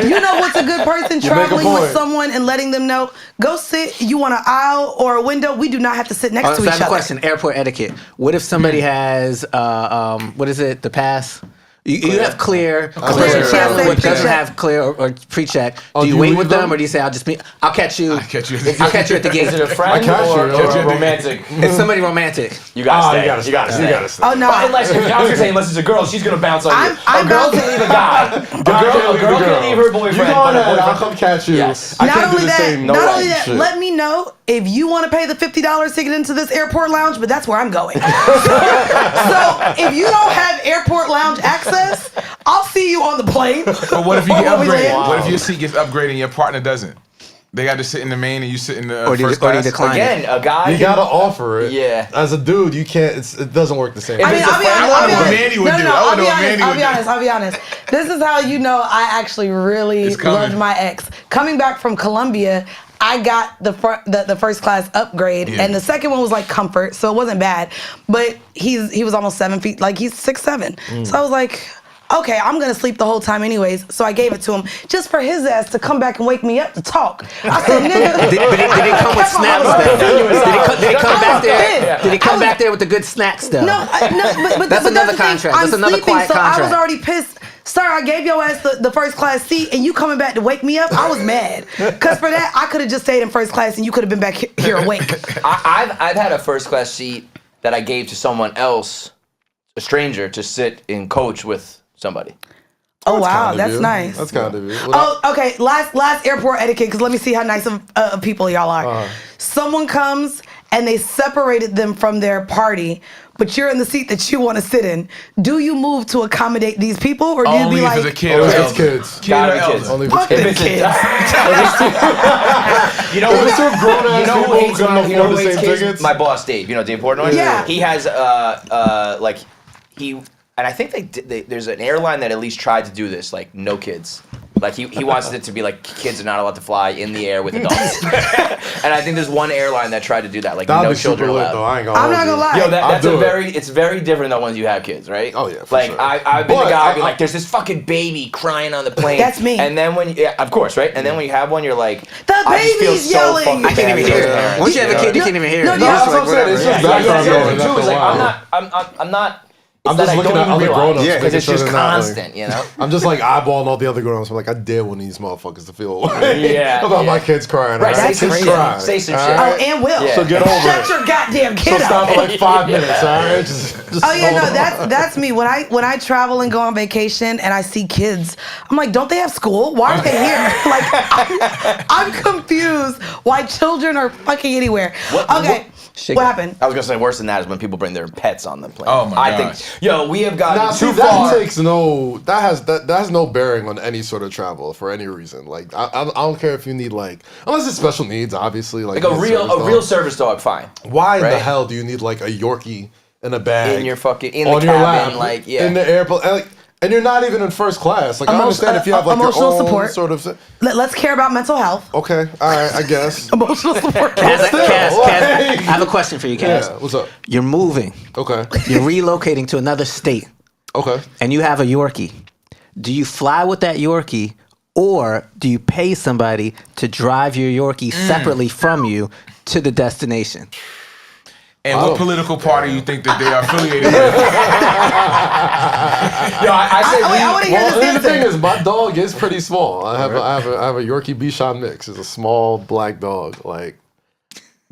you know what's a good person? You make a Traveling with point. someone and letting them know, go sit, you want an aisle or a window? We do not have to sit next to So each I have a other. question. Airport etiquette. What if somebody has what is it? The pass. You have clear. Clear, What doesn't pre-check. have clear or pre-check? Oh, do you do you wait leave with them, them? or do you say I'll just meet? I'll catch you. I'll catch you. I'll catch you at the gate. Is it a friend catch or, you. or Catch a you. romantic? It's somebody romantic. You gotta stay. You gotta stay. You gotta stay. Oh no, But unless, I was gonna say, unless it's a girl, she's gonna bounce on you. I'm a girl bouncing. can leave a guy. A girl can leave her boyfriend. You go but a ahead. I'll boyfriend- come catch you. Yes. I not can't do only the that, same. not way. only that, Shit. let me know if you want to pay the $50 to get into this airport lounge, but that's where I'm going. So if you don't have airport lounge access, I'll see you on the plane. But what if you Or get when we upgraded? land. What if your seat gets upgraded and your partner doesn't? They got to sit in the main and you sit in the Or do you first class. decline? Again, a guy. You gotta offer it. Yeah. As a dude, you can't. It doesn't work the same. If I mean, it's a I'll be friend, honest. I I'll be wonder what honest. Mandii would No, do. no, I I'll wonder be what honest. Mandii I'll would be do. honest. I'll be honest. This is how you know I actually really It's coming. loved my ex. Coming back from Colombia, I got the first class upgrade, Yeah. and the second one was like comfort, so it wasn't bad. But he was almost 7 feet, like he's 6'7". So I was like, okay, I'm gonna sleep the whole time anyways. So I gave it to him just for his ass to come back and wake me up to talk. I said, nigga. Did it come with Kept my snacks motherfucking though? finger aside. Did it come back there? Yeah. Did it come back there with the good snacks though? No, but That's but another the thing. contract. I'm That's another sleeping, quiet so I was contract. already pissed. Sir, I gave your ass the first class seat, and you coming back to wake me up. I was mad, cause for that I could have just stayed in first class, and you could have been back here awake. I've had a first class seat that I gave to someone else, a stranger, to sit in coach with somebody. Oh wow, Kind of that's you. nice. That's kind of you. Oh, okay. Last airport etiquette, because let me see how nice of people y'all are. Someone comes and they separated them from their party, but you're in the seat that you want to sit in. Do you move to accommodate these people, or do you Only be if like, it's a kid or Only if it's elder. kids. Kid Gotta or be elder. kids. Only if fuck it's the kids. kids? You know If it's two grown-ass you know people who who hates couldn't you know afford who the hates same kids? tickets? My boss, Dave. You know Dave Portnoy? Yeah. He has like he. And I think there's an airline that at least tried to do this, like no kids. Like he wants it to be like kids are not allowed to fly in the air with adults. And I think there's one airline that tried to do that, like That'd no be super children lit, allowed. though. I ain't gonna. I'm hold not you. gonna lie. Yo, I'll that's do it's very different than ones you have kids, right? Oh, yeah, for like sure. I've been But the guy be I- like, there's this fucking baby crying on the plane. That's me. And then of course, right? And then when you have one, you're like, The I just feel baby's so yelling. fucking I can't bad even for hear those it. parents, Once you have a know? kid, you can't even hear it. No, It's no, just that's what I'm saying. It's whatever. just background The other noise thing, too, is like after a I'm not. I'm It's just that I looking don't at even other realize. grown-ups. Yeah, Because making it's sure just they're not, like- constant, you know? I'm just like eyeballing all the other grown-ups. I'm like, I dare one of these motherfuckers to feel Yeah, about yeah. my kids crying. Right, all say right? some Kids shit. cry, Say some all shit. Oh, right? and Will. Yeah. So get over Shut it. your goddamn kid So stop up. for like 5 minutes, all right? Just Oh yeah, hold no, on. that's me. When I travel and go on vacation and I see kids, I'm like, don't they have school? Why are they here? Like, I'm confused why children are fucking anywhere. Okay, what happened? I was gonna say worse than that is when people bring their pets on the plane. Oh, my I gosh. think, yo, we have gotten Nah, see, too that far. takes no. That has no bearing on any sort of travel for any reason. Like I don't care if you need like unless it's special needs, obviously. Like Like a you need real service service dog, fine. dog. Why in the right? hell do you need like a Yorkie in a bag In your fucking in on the your cabin, lap, like yeah. in the airplane? And you're not even in first class. Like I understand if you have like your emotional own support. sort of. Let's care about mental health. Okay, all right, I guess. Emotional support. Kaz, Still, Kaz, like- I have a question for you, Kaz. Yeah, what's up? You're moving. Okay, You're relocating to another state, okay. and you have a Yorkie. Do you fly with that Yorkie, or do you pay somebody to drive your Yorkie separately from you to the destination? And Oh. what political party you think that they are affiliated with? Yo, I say I want to hear Well, this here's the thing answer. is, my dog is pretty small. I have a Yorkie Bichon mix. It's a small black dog. Like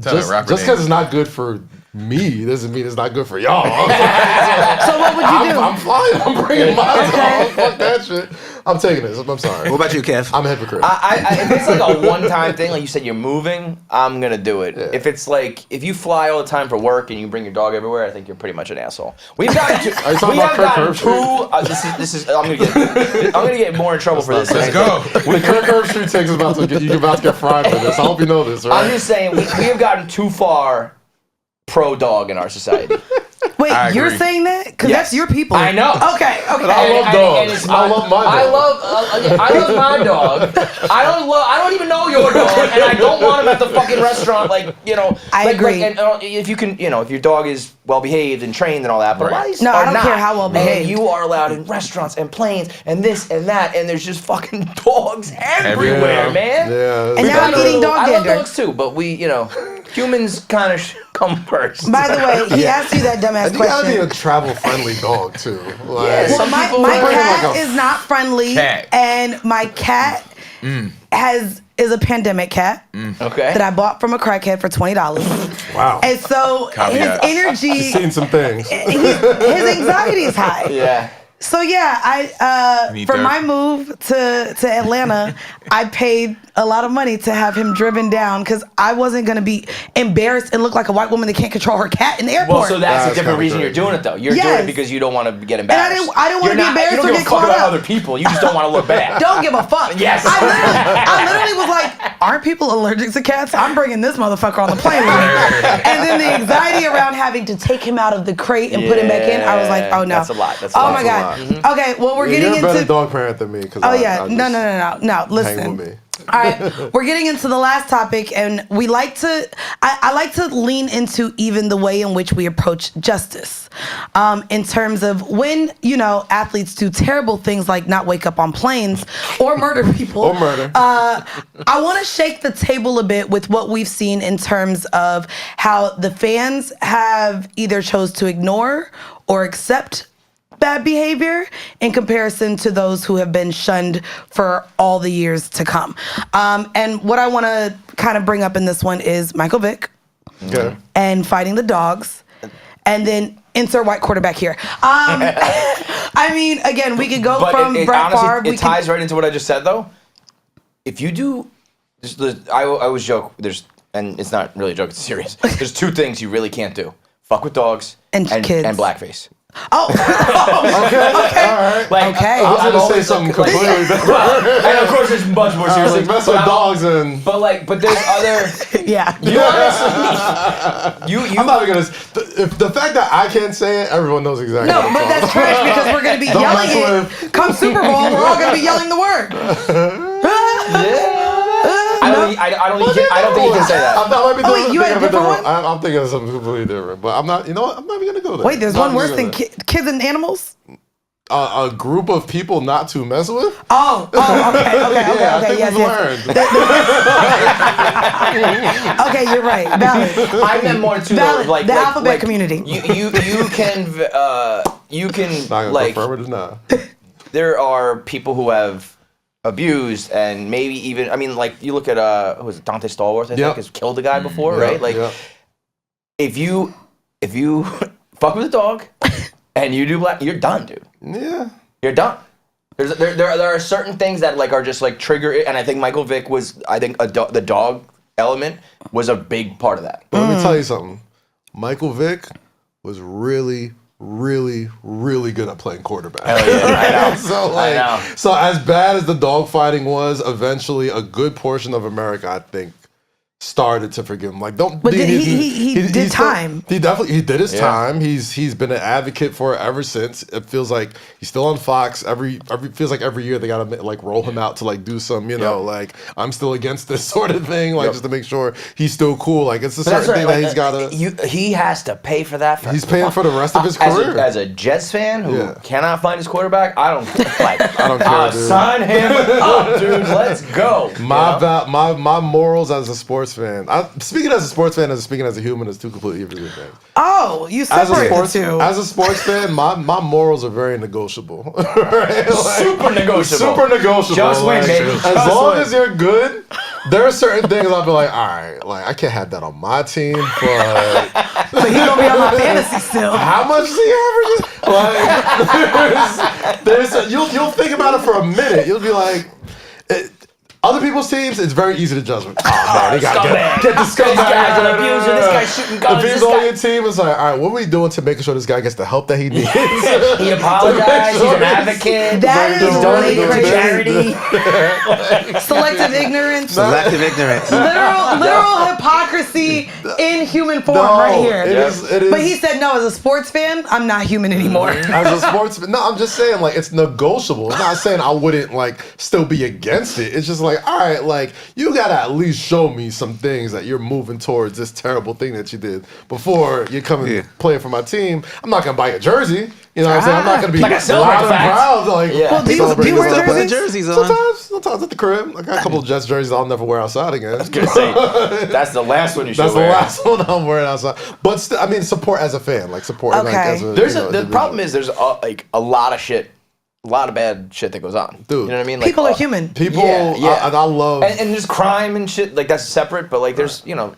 Tell just that rapper because name. it's not good for me doesn't mean it's not good for y'all. So what would you do? I'm flying. I'm bringing my dog. Fuck that shit. I'm taking this. I'm sorry. What about you, Kev? I'm a hypocrite. If it's like a one-time thing, like you said, you're moving, I'm gonna do it. Yeah. If it's like if you fly all the time for work and you bring your dog everywhere, I think you're pretty much an asshole. We've gotten Are you talking about Kirk Herbstreit? This is. I'm gonna get more in trouble for this. Let's go. The Kirk Herbstreit takes is about to get you're about to get fried for this. I hope you know this, right? I'm just saying we have gotten too far pro dog in our society. Wait, I you're agree. saying that? Because Yes. that's your people. I know. Okay. I love dogs. I love my dog. I love my dog. I don't even know your dog, and I don't want him at the fucking restaurant. I agree. and if you can, if your dog is well behaved and trained and all that, but mice No, are I don't not. care how well behaved. And you are allowed in restaurants and planes and this and that, and there's just fucking dogs everywhere, Yeah. man. Yeah. And now I'm eating dog I love dander. dogs too, but humans kind of come first. By the way, he asked you that dumbass And you gotta be question. a travel-friendly dog too. Like, Yeah, Well, some my people my are cat like a is not friendly, cat. and my cat is a pandemic cat Okay. that I bought from a crackhead for $20. wow. And so Caveat. his energy, Seen some things. his anxiety is high. Yeah. So yeah, I need for my therapy. move to Atlanta, I paid a lot of money to have him driven down because I wasn't gonna be embarrassed and look like a white woman that can't control her cat in the airport. Well, so that's a That's different kinda reason crazy. you're doing it though. You're doing Yes. it because you don't want to get I embarrassed. didn't wanna be embarrassed You or don't get give a fuck caught about up. other people. You just don't want to look bad. Don't give a fuck. Yes. I literally was like, aren't people allergic to cats? I'm bringing this motherfucker on the plane with me. And then the anxiety around having to take him out of the crate and put him back in, I was like, oh no. That's a lot. That's a Oh lot. my That's a God. Okay, well, we're You're getting a better into. dog parent than me. Oh yeah, no. Listen. Hang with me. All right, we're getting into the last topic, and we like to. I like to lean into even the way in which we approach justice, in terms of when athletes do terrible things like not wake up on planes or murder people. Or murder. I want to shake the table a bit with what we've seen in terms of how the fans have either chose to ignore or accept bad behavior in comparison to those who have been shunned for all the years to come. And what I want to kind of bring up in this one is Michael Vick Okay. and fighting the dogs, and then insert white quarterback here. I mean, again, we could go from Brett honestly, Favre. it ties right into what I just said though. If you do, I always joke. And it's not really a joke. It's serious. There's two things you really can't do: fuck with dogs And kids. and blackface. Oh, Okay. All right. Like, Okay. I was I'm gonna say always something like- completely different. and of course, there's much more I was serious. like, mess with dogs and. But there's other. yeah. You honestly, you I'm not even gonna. If the fact that I can't say it, everyone knows exactly. No, what I'm but talking that's trash because we're going to be Don't yelling mess it. Come Super Bowl, we're all going to be yelling the word. I don't think you can say that. I might be Oh, wait, you had a thinking of different one? I'm thinking of something completely different, but I'm not. You know what? I'm not even gonna go there. Wait, there's Not one worse even than gonna- kids and animals? A group of people not to mess with. Oh, okay, Yeah, I think yes, we've yes. learned. Okay, you're right. Valid. I meant more to Valid. like The like, alphabet like, community. You can Not gonna like confirm it or not. there are people who have abused and maybe even like you look at who was it, Dante Stallworth I Yep. think has killed a guy before, Yep, right? Like yep. if you fuck with a dog and you do black, you're done, dude. Yeah. You're done. There are certain things that are just trigger it, and I think Michael Vick was the dog element was a big part of that. But let me tell you something. Michael Vick was really, really, really good at playing quarterback. Hell yeah, I know. So I know. so as bad as the dog fighting was, eventually a good portion of America, I think, started to forgive him. Like, don't. But did he did still- time. He definitely did his Yeah. time. He's been an advocate for it ever since. It feels like he's still on Fox. Feels like every year they gotta roll him out to do some I'm still against this sort of thing, just to make sure he's still cool. Like it's a certain thing that he's gotta. He has to pay for that. He's paying for the rest of his As career. as a Jets fan who Yeah. cannot find his quarterback, I don't I don't care, dude. sign him up, dude. Let's go. My morals as a sports fan. Speaking as a sports fan and speaking as a human is two completely different things. Oh, you As separate the two. a sports fan, my morals are very negotiable. Right? Super negotiable. Super negotiable. Just win, baby. As Just long win. as you're good, there are certain things I'll be like, all right, I can't have that on my team, but But he's going to be on my fantasy still. how much is he averaging? You'll think about it for a minute, you'll be like. Other people's teams, it's very easy to judge. Oh man, they gotta get this scumbag. This guy's an abuser. This guy's shooting guns. If he's on your team, it's like, all right, what are we doing to make sure this guy gets the help that he needs? He apologized. He's an advocate. That is He's donating really to crazy. charity. Selective ignorance. Selective ignorance. Literal hypocrisy in human form right here. It is. But he said, no, as a sports fan, I'm not human anymore. As a sportsman, no, I'm just saying, like, it's negotiable. I'm not saying I wouldn't, like, still be against it. It's just like, all right, like, you gotta at least show me some things that you're moving towards this terrible thing that you did before you come and play for my team. I'm not gonna buy a jersey. You know what I'm saying? I'm not gonna be Like a loud and proud. Like, Well, do you wear Put the jerseys? jerseys on. Sometimes at the crib. I got a couple of Jets jerseys I'll never wear outside again. That's the last one you should That's wear. the last one I'm wearing outside. But still, I mean, support as a fan, like support. Okay. Like, as a, The problem is there's a lot of shit. A lot of bad shit that goes on. Dude. You know what I mean? Like, People are human. people. Yeah. I love. and there's crime and shit. Like, that's separate, but, like, there's, you know,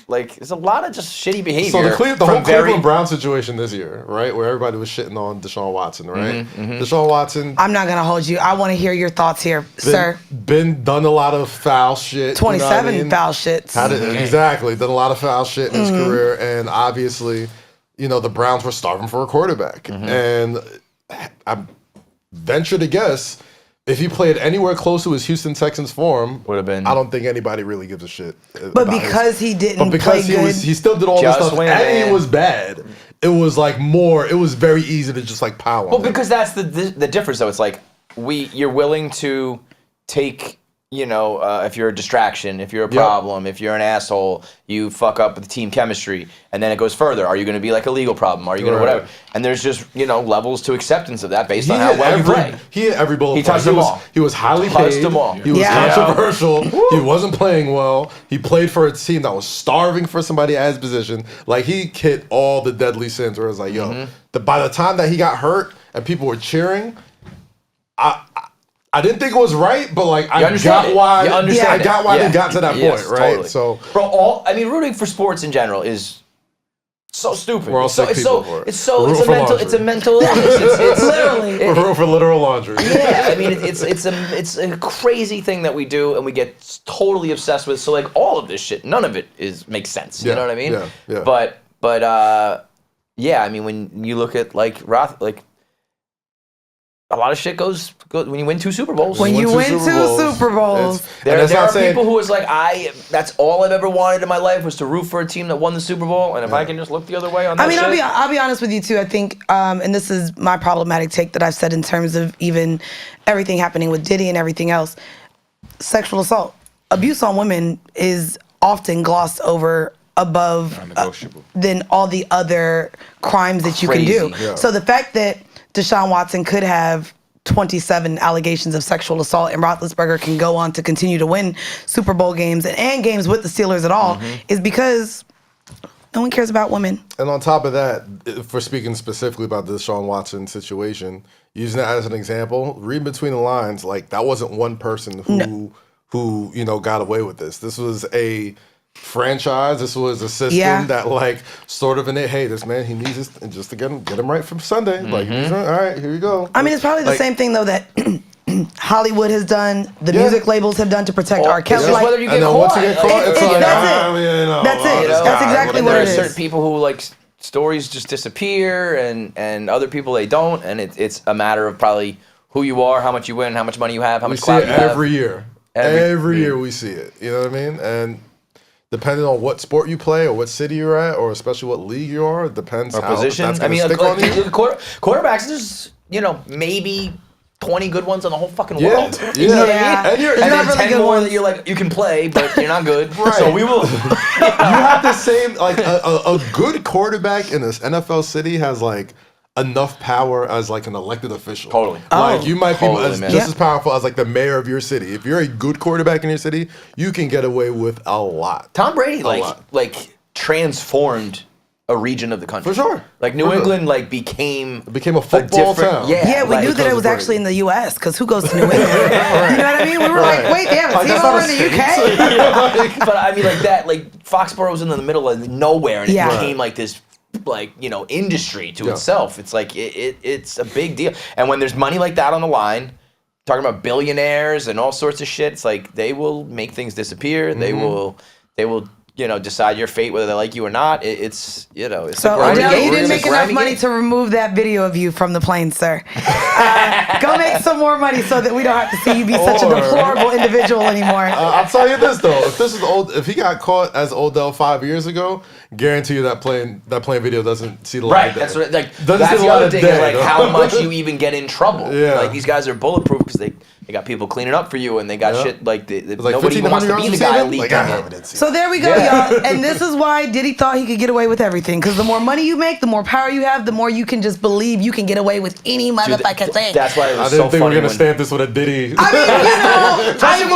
like, there's a lot of just shitty behavior. So the whole from very- Cleveland Brown situation this year, right, where everybody was shitting on Deshaun Watson, right? Deshaun Watson I'm not going to hold you. I want to hear your thoughts here, sir. been done a lot of foul shit. 27 you know what I mean? foul shits. Exactly, done a lot of foul shit in his career, and obviously, you know, the Browns were starving for a quarterback, and I venture to guess. If he played anywhere close to his Houston Texans form, Would have been- I don't think anybody really gives a shit. But about because he didn't but because play good. he still did all this Just stuff, win, and man. he was bad. It was like more. It was very easy to just like power. Well, because that's the difference, though. It's like you're willing to take, you know, if you're a distraction, if you're a problem, if you're an asshole, you fuck up with the team chemistry, and then it goes further. Are you going to be like a legal problem? Are you going to whatever? And there's just, you know, levels to acceptance of that based on how well you play. He hit every bullet. He touched them all. He was highly Touched paid. them all. He was Yeah. controversial. He wasn't playing well. He played for a team that was starving for somebody at his position. Like, he hit all the deadly sins. Where it was like, yo, by the time that he got hurt and people were cheering, I didn't think it was right, but like I got why. I got why they got to that point, right? Totally. So, bro, rooting for sports in general is so stupid. We're all sick people for it. It's a Root mental for illness. It's Literally. we're room for literal laundry. Yeah, I mean, it's a crazy thing that we do, and we get totally obsessed with. So, like, all of this shit, none of it makes sense. You know what I mean? Yeah. But yeah, I mean, when you look at like a lot of shit goes when you win 2 Super Bowls. When you win 2 Super Bowls. There are people who was like, that's all I've ever wanted in my life was to root for a team that won the Super Bowl, and if I can just look the other way on that shit. I'll be honest with you too. I think, and this is my problematic take that I've said in terms of even everything happening with Diddy and everything else. Sexual assault, abuse on women is often glossed over above than all the other crimes that you can do. Yeah. So the fact that Deshaun Watson could have 27 allegations of sexual assault and Roethlisberger can go on to continue to win Super Bowl games and games with the Steelers at all is because no one cares about women. And on top of that, for speaking specifically about the Deshaun Watson situation, using that as an example, read between the lines, like that wasn't one person who you know got away with this. This was a franchise. This was a system that like sort of hey, this man, he needs this, and just to get him right from Sunday. Like, all right, here you go. I mean, it's probably the same thing though that Hollywood has done, the music labels have done to protect R. Kelly. It's just whether you get caught. Once you get caught, it's like, that's it. That's exactly what it is. There are certain people who like stories just disappear, and other people they don't, and it's a matter of probably who you are, how much you win, how much money you have, how much clout you have. Every year. Every year we see it. You know what I mean? And depending on what sport you play or what city you're at, or especially what league you are, it depends Or how position. that's I going to mean, stick on you. quarterbacks, there's, you know, maybe 20 good ones in the whole fucking world. Yeah. You know what I mean? And you're And not then really 10 more that you're like, you can play, but you're not good. Right. So we will. You have the same, like, a good quarterback in this NFL city has, like, enough power as, like, an elected official. Totally. Like, you might be man. just as powerful as, like, the mayor of your city. If you're a good quarterback in your city, you can get away with a lot. Tom Brady, lot. like transformed a region of the country. For sure. Like New England, like became a football different- town. Yeah, we like, knew that it was Brady. actually in the U.S. because who goes to New England? You know what I mean? We were like, wait, damn, is he that's over not in a the U.K.? But I mean, like that, like Foxborough was in the middle of nowhere, and it became like this, like, you know, industry to itself. It's like it's a big deal, and when there's money like that on the line, talking about billionaires and all sorts of shit. It's like they will make things disappear. They will decide your fate whether they like you or not. It's so Odell, you didn't make enough money to remove that video of you from the plane, sir. Go make some more money so that we don't have to see you be such a deplorable individual anymore. I'll tell you this though, if he got caught as Odell 5 years ago, guarantee you that plane video doesn't see the light of day. That's what, that's the other thing. Like how much you even get in trouble. Yeah. Like these guys are bulletproof because they got people cleaning up for you and they got shit like nobody even wants to be the guy leaking it. So there we go, y'all. And this is why Diddy thought he could get away with everything. Because the more money you make, the more power you have, the more you can just believe you can get away with any motherfucking thing. That's why it was I didn't so think we funny. were gonna stamp this with a Diddy. I mean,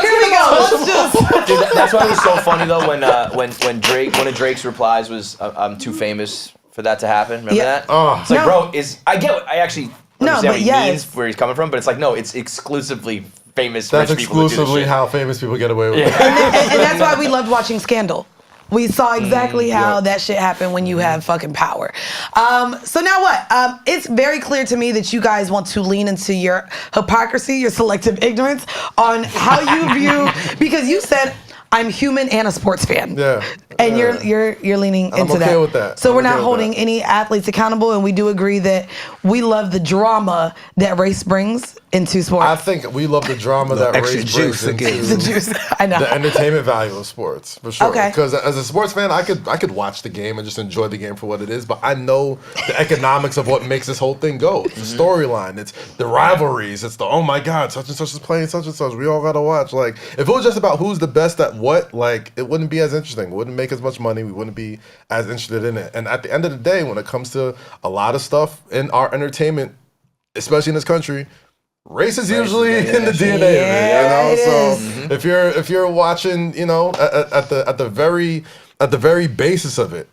here we go. Let's just. Dude, that's why it was so funny though when Drake, one of Drake's replies was, "I'm too famous for that to happen." Remember that? Oh. It's like, bro, I actually understand what he yes. means, where he's coming from, but it's like, no, it's exclusively famous That's rich people who do this exclusively shit. how famous people get away with it. And that's why we loved watching Scandal. We saw exactly how that shit happened when you have fucking power. So now what? It's very clear to me that you guys want to lean into your hypocrisy, your selective ignorance on how you view, because you said, I'm human and a sports fan. Yeah. And you're leaning into that. I'm okay with that. So I'm we're okay not with holding that. any athletes accountable, and we do agree that we love the drama that race brings into sports. I think we love the drama that extra race juice brings it into the juice. I know. the entertainment value of sports, for sure. Okay. Because as a sports fan, I could watch the game and just enjoy the game for what it is, but I know the economics of what makes this whole thing go. It's the storyline, it's the rivalries, it's the, oh my God, such and such is playing such and such. We all gotta watch. Like, if it was just about who's the best at what, like, it wouldn't be as interesting. It wouldn't make as much money. We wouldn't be as interested in it. And at the end of the day, when it comes to a lot of stuff in our entertainment, especially in this country, race is usually in the DNA of it, you know. So if you're watching, you know, at the very basis of it,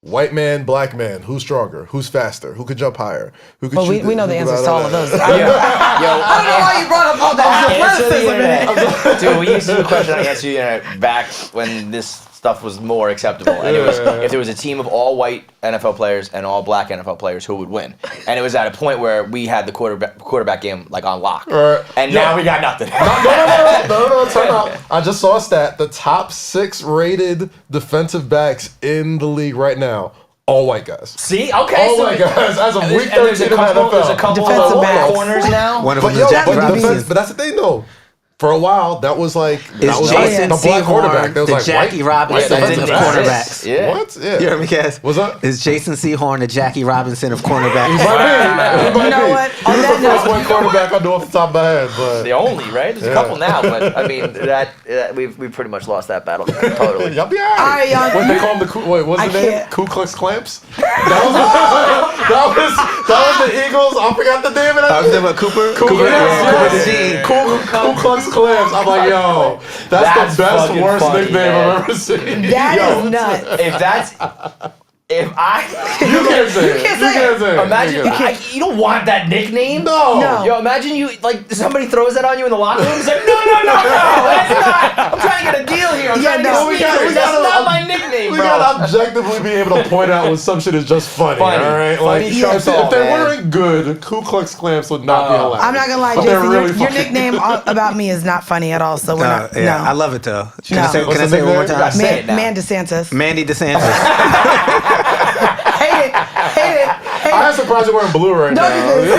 white man, black man, who's stronger, who's faster, who could jump higher, who could. Well, shoot we know the answers to all of those. Yo, I don't know why you brought up all that. Dude, we used to do a question on Answer the Internet back when this stuff was more acceptable. And it was, if there was a team of all white NFL players and all black NFL players, who would win? And it was at a point where we had the quarterback game like on lock. And now we got nothing. No, time out. I just saw a stat. The top 6 rated defensive backs in the league right now, all white guys. See? Okay. All white guys. As of week 13 in the NFL. There's a couple Defensive of backs. corners now. One of But them is Jackie but Robinson. that's the thing though. For a while, that was like Is Jason the black quarterback. Sehorn That was the like Jackie white Robinson that of didn't cornerbacks? exist. Yeah. What? Yeah. You heard me, Kaz? What's up? Is Jason Sehorn the Jackie Robinson of cornerbacks? You know what? On He's that the first note, white quarterback I know off the top of my head, but The only, right? There's a couple now, but I mean, that we've pretty much lost that battle totally. y'all be all All right, y'all. What they call him? What's I the name? can't. Ku Klux Clamps. That was the Eagles. I forgot the name of that. I was thinking about Cooper. Cooper, yes. Ku Klux Clamps. I'm like, yo, that's the best, fucking worst funny, nickname man. I've ever seen. That is nuts. If I You can't say it. can't say it. imagine you don't want that nickname. No. Yo, imagine you like somebody throws that on you in the locker room. It's like no, that's not. I'm trying to get a deal here. I'm trying to get we sneakers. gotta- That's not my nickname, We bro. gotta objectively be able to point out when some shit is just funny. Funny. All right, Funny like trumps if all, they man. weren't good, Ku Klux Clamps would not be allowed. I'm not gonna lie, But they're Jason. really Your fucking- nickname about me is not funny at all. So we're not. Yeah, No. I love it though. Can No. I say, What's can I the say it one more nickname? time? Say it now. Man DeSantis. Mandii DeSantis. Hate it. I'm surprised you're wearing blue right No, now. you didn't.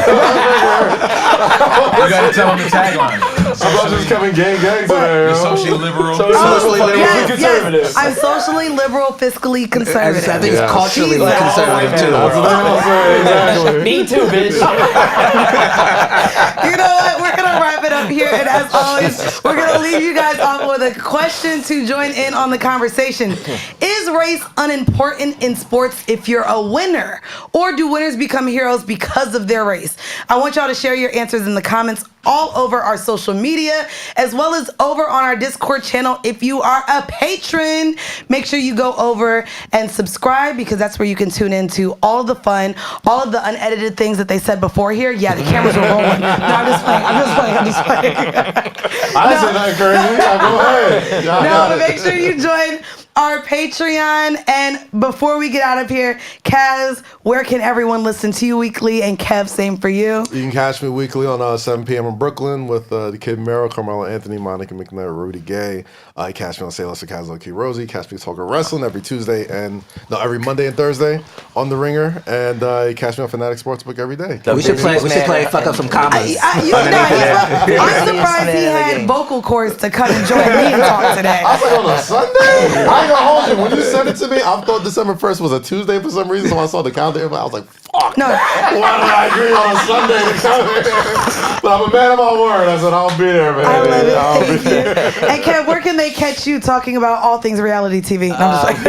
You gotta tell him the tagline. I'm just coming gang gangs in there. You're yo. socially liberal. Socially liberal. Yes. I'm socially liberal, fiscally I conservative. think it's Yeah. culturally Jesus. conservative too. That's what I'm saying, exactly. Me too, bitch. You know what? We're gonna wrap it up here, and as always, we're gonna leave you guys off with a question to join in on the conversation. Is race unimportant in sports if you're a winner, or do winners become heroes because of their race? I want y'all to share your answers in the comments all over our social media, as well as over on our Discord channel. If you are a patron, make sure you go over and subscribe, because that's where you can tune into all of the fun, all of the unedited things that they said before here. Yeah, the cameras were rolling. No, I'm just playing. I didn't say nothing crazy. Go ahead. Y'all got No, it. make sure you join our Patreon. And before we get out of here, Kaz, where can everyone listen to you weekly? And Kev, same for you. You can catch me weekly on 7 p.m. in Brooklyn with the Kid Mero, Carmelo Anthony, Monica McNair, Rudy Gay. You catch me on Say Less to Kaz, Key Rosie. Catch me talking wrestling every Monday and Thursday on The Ringer. And you catch me on Fanatic Sportsbook every day. We should play fuck up some commas. I'm surprised he had vocal cords to come and join me and talk today. I was like, on a Sunday? I ain't gonna hold you. When you sent it to me, I thought December 1st was a Tuesday for some reason, so I saw the calendar. I was like, fuck. No. Why did I agree on a Sunday to come here? But I'm a man of my word. I said, I'll be there, man. I love it. Thank you. And Kev, where can they catch you talking about all things reality TV? No, I'm just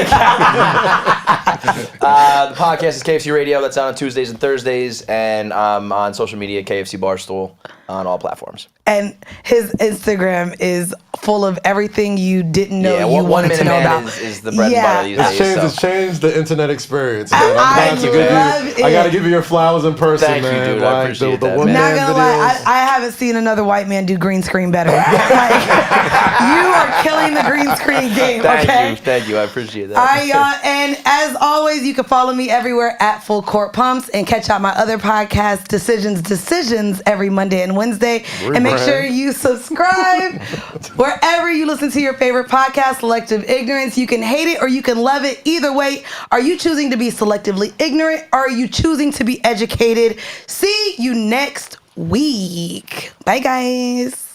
the podcast is KFC Radio. That's out on Tuesdays and Thursdays. And on social media, KFC Barstool on all platforms. And his Instagram is full of everything you didn't know you wanted to know about. Is the bread and butter these days. It's changed the internet experience. Man. I love it. I got to give you your flowers in person, Thank man. you, dude. I appreciate that, man. Not gonna lie, I haven't seen another white man do green screen better. Like, you are killing the green screen game. Thank you. I appreciate that. All right, y'all. And as always, you can follow me everywhere at Full Court Pumps and catch out my other podcast, Decisions, every Monday and Wednesday. And make sure you subscribe wherever you listen to your favorite podcast, Selective Ignorance. You can hate it or you can love it. Either way, are you choosing to be selectively ignorant or are you choosing to be educated? See you next week. Bye, guys.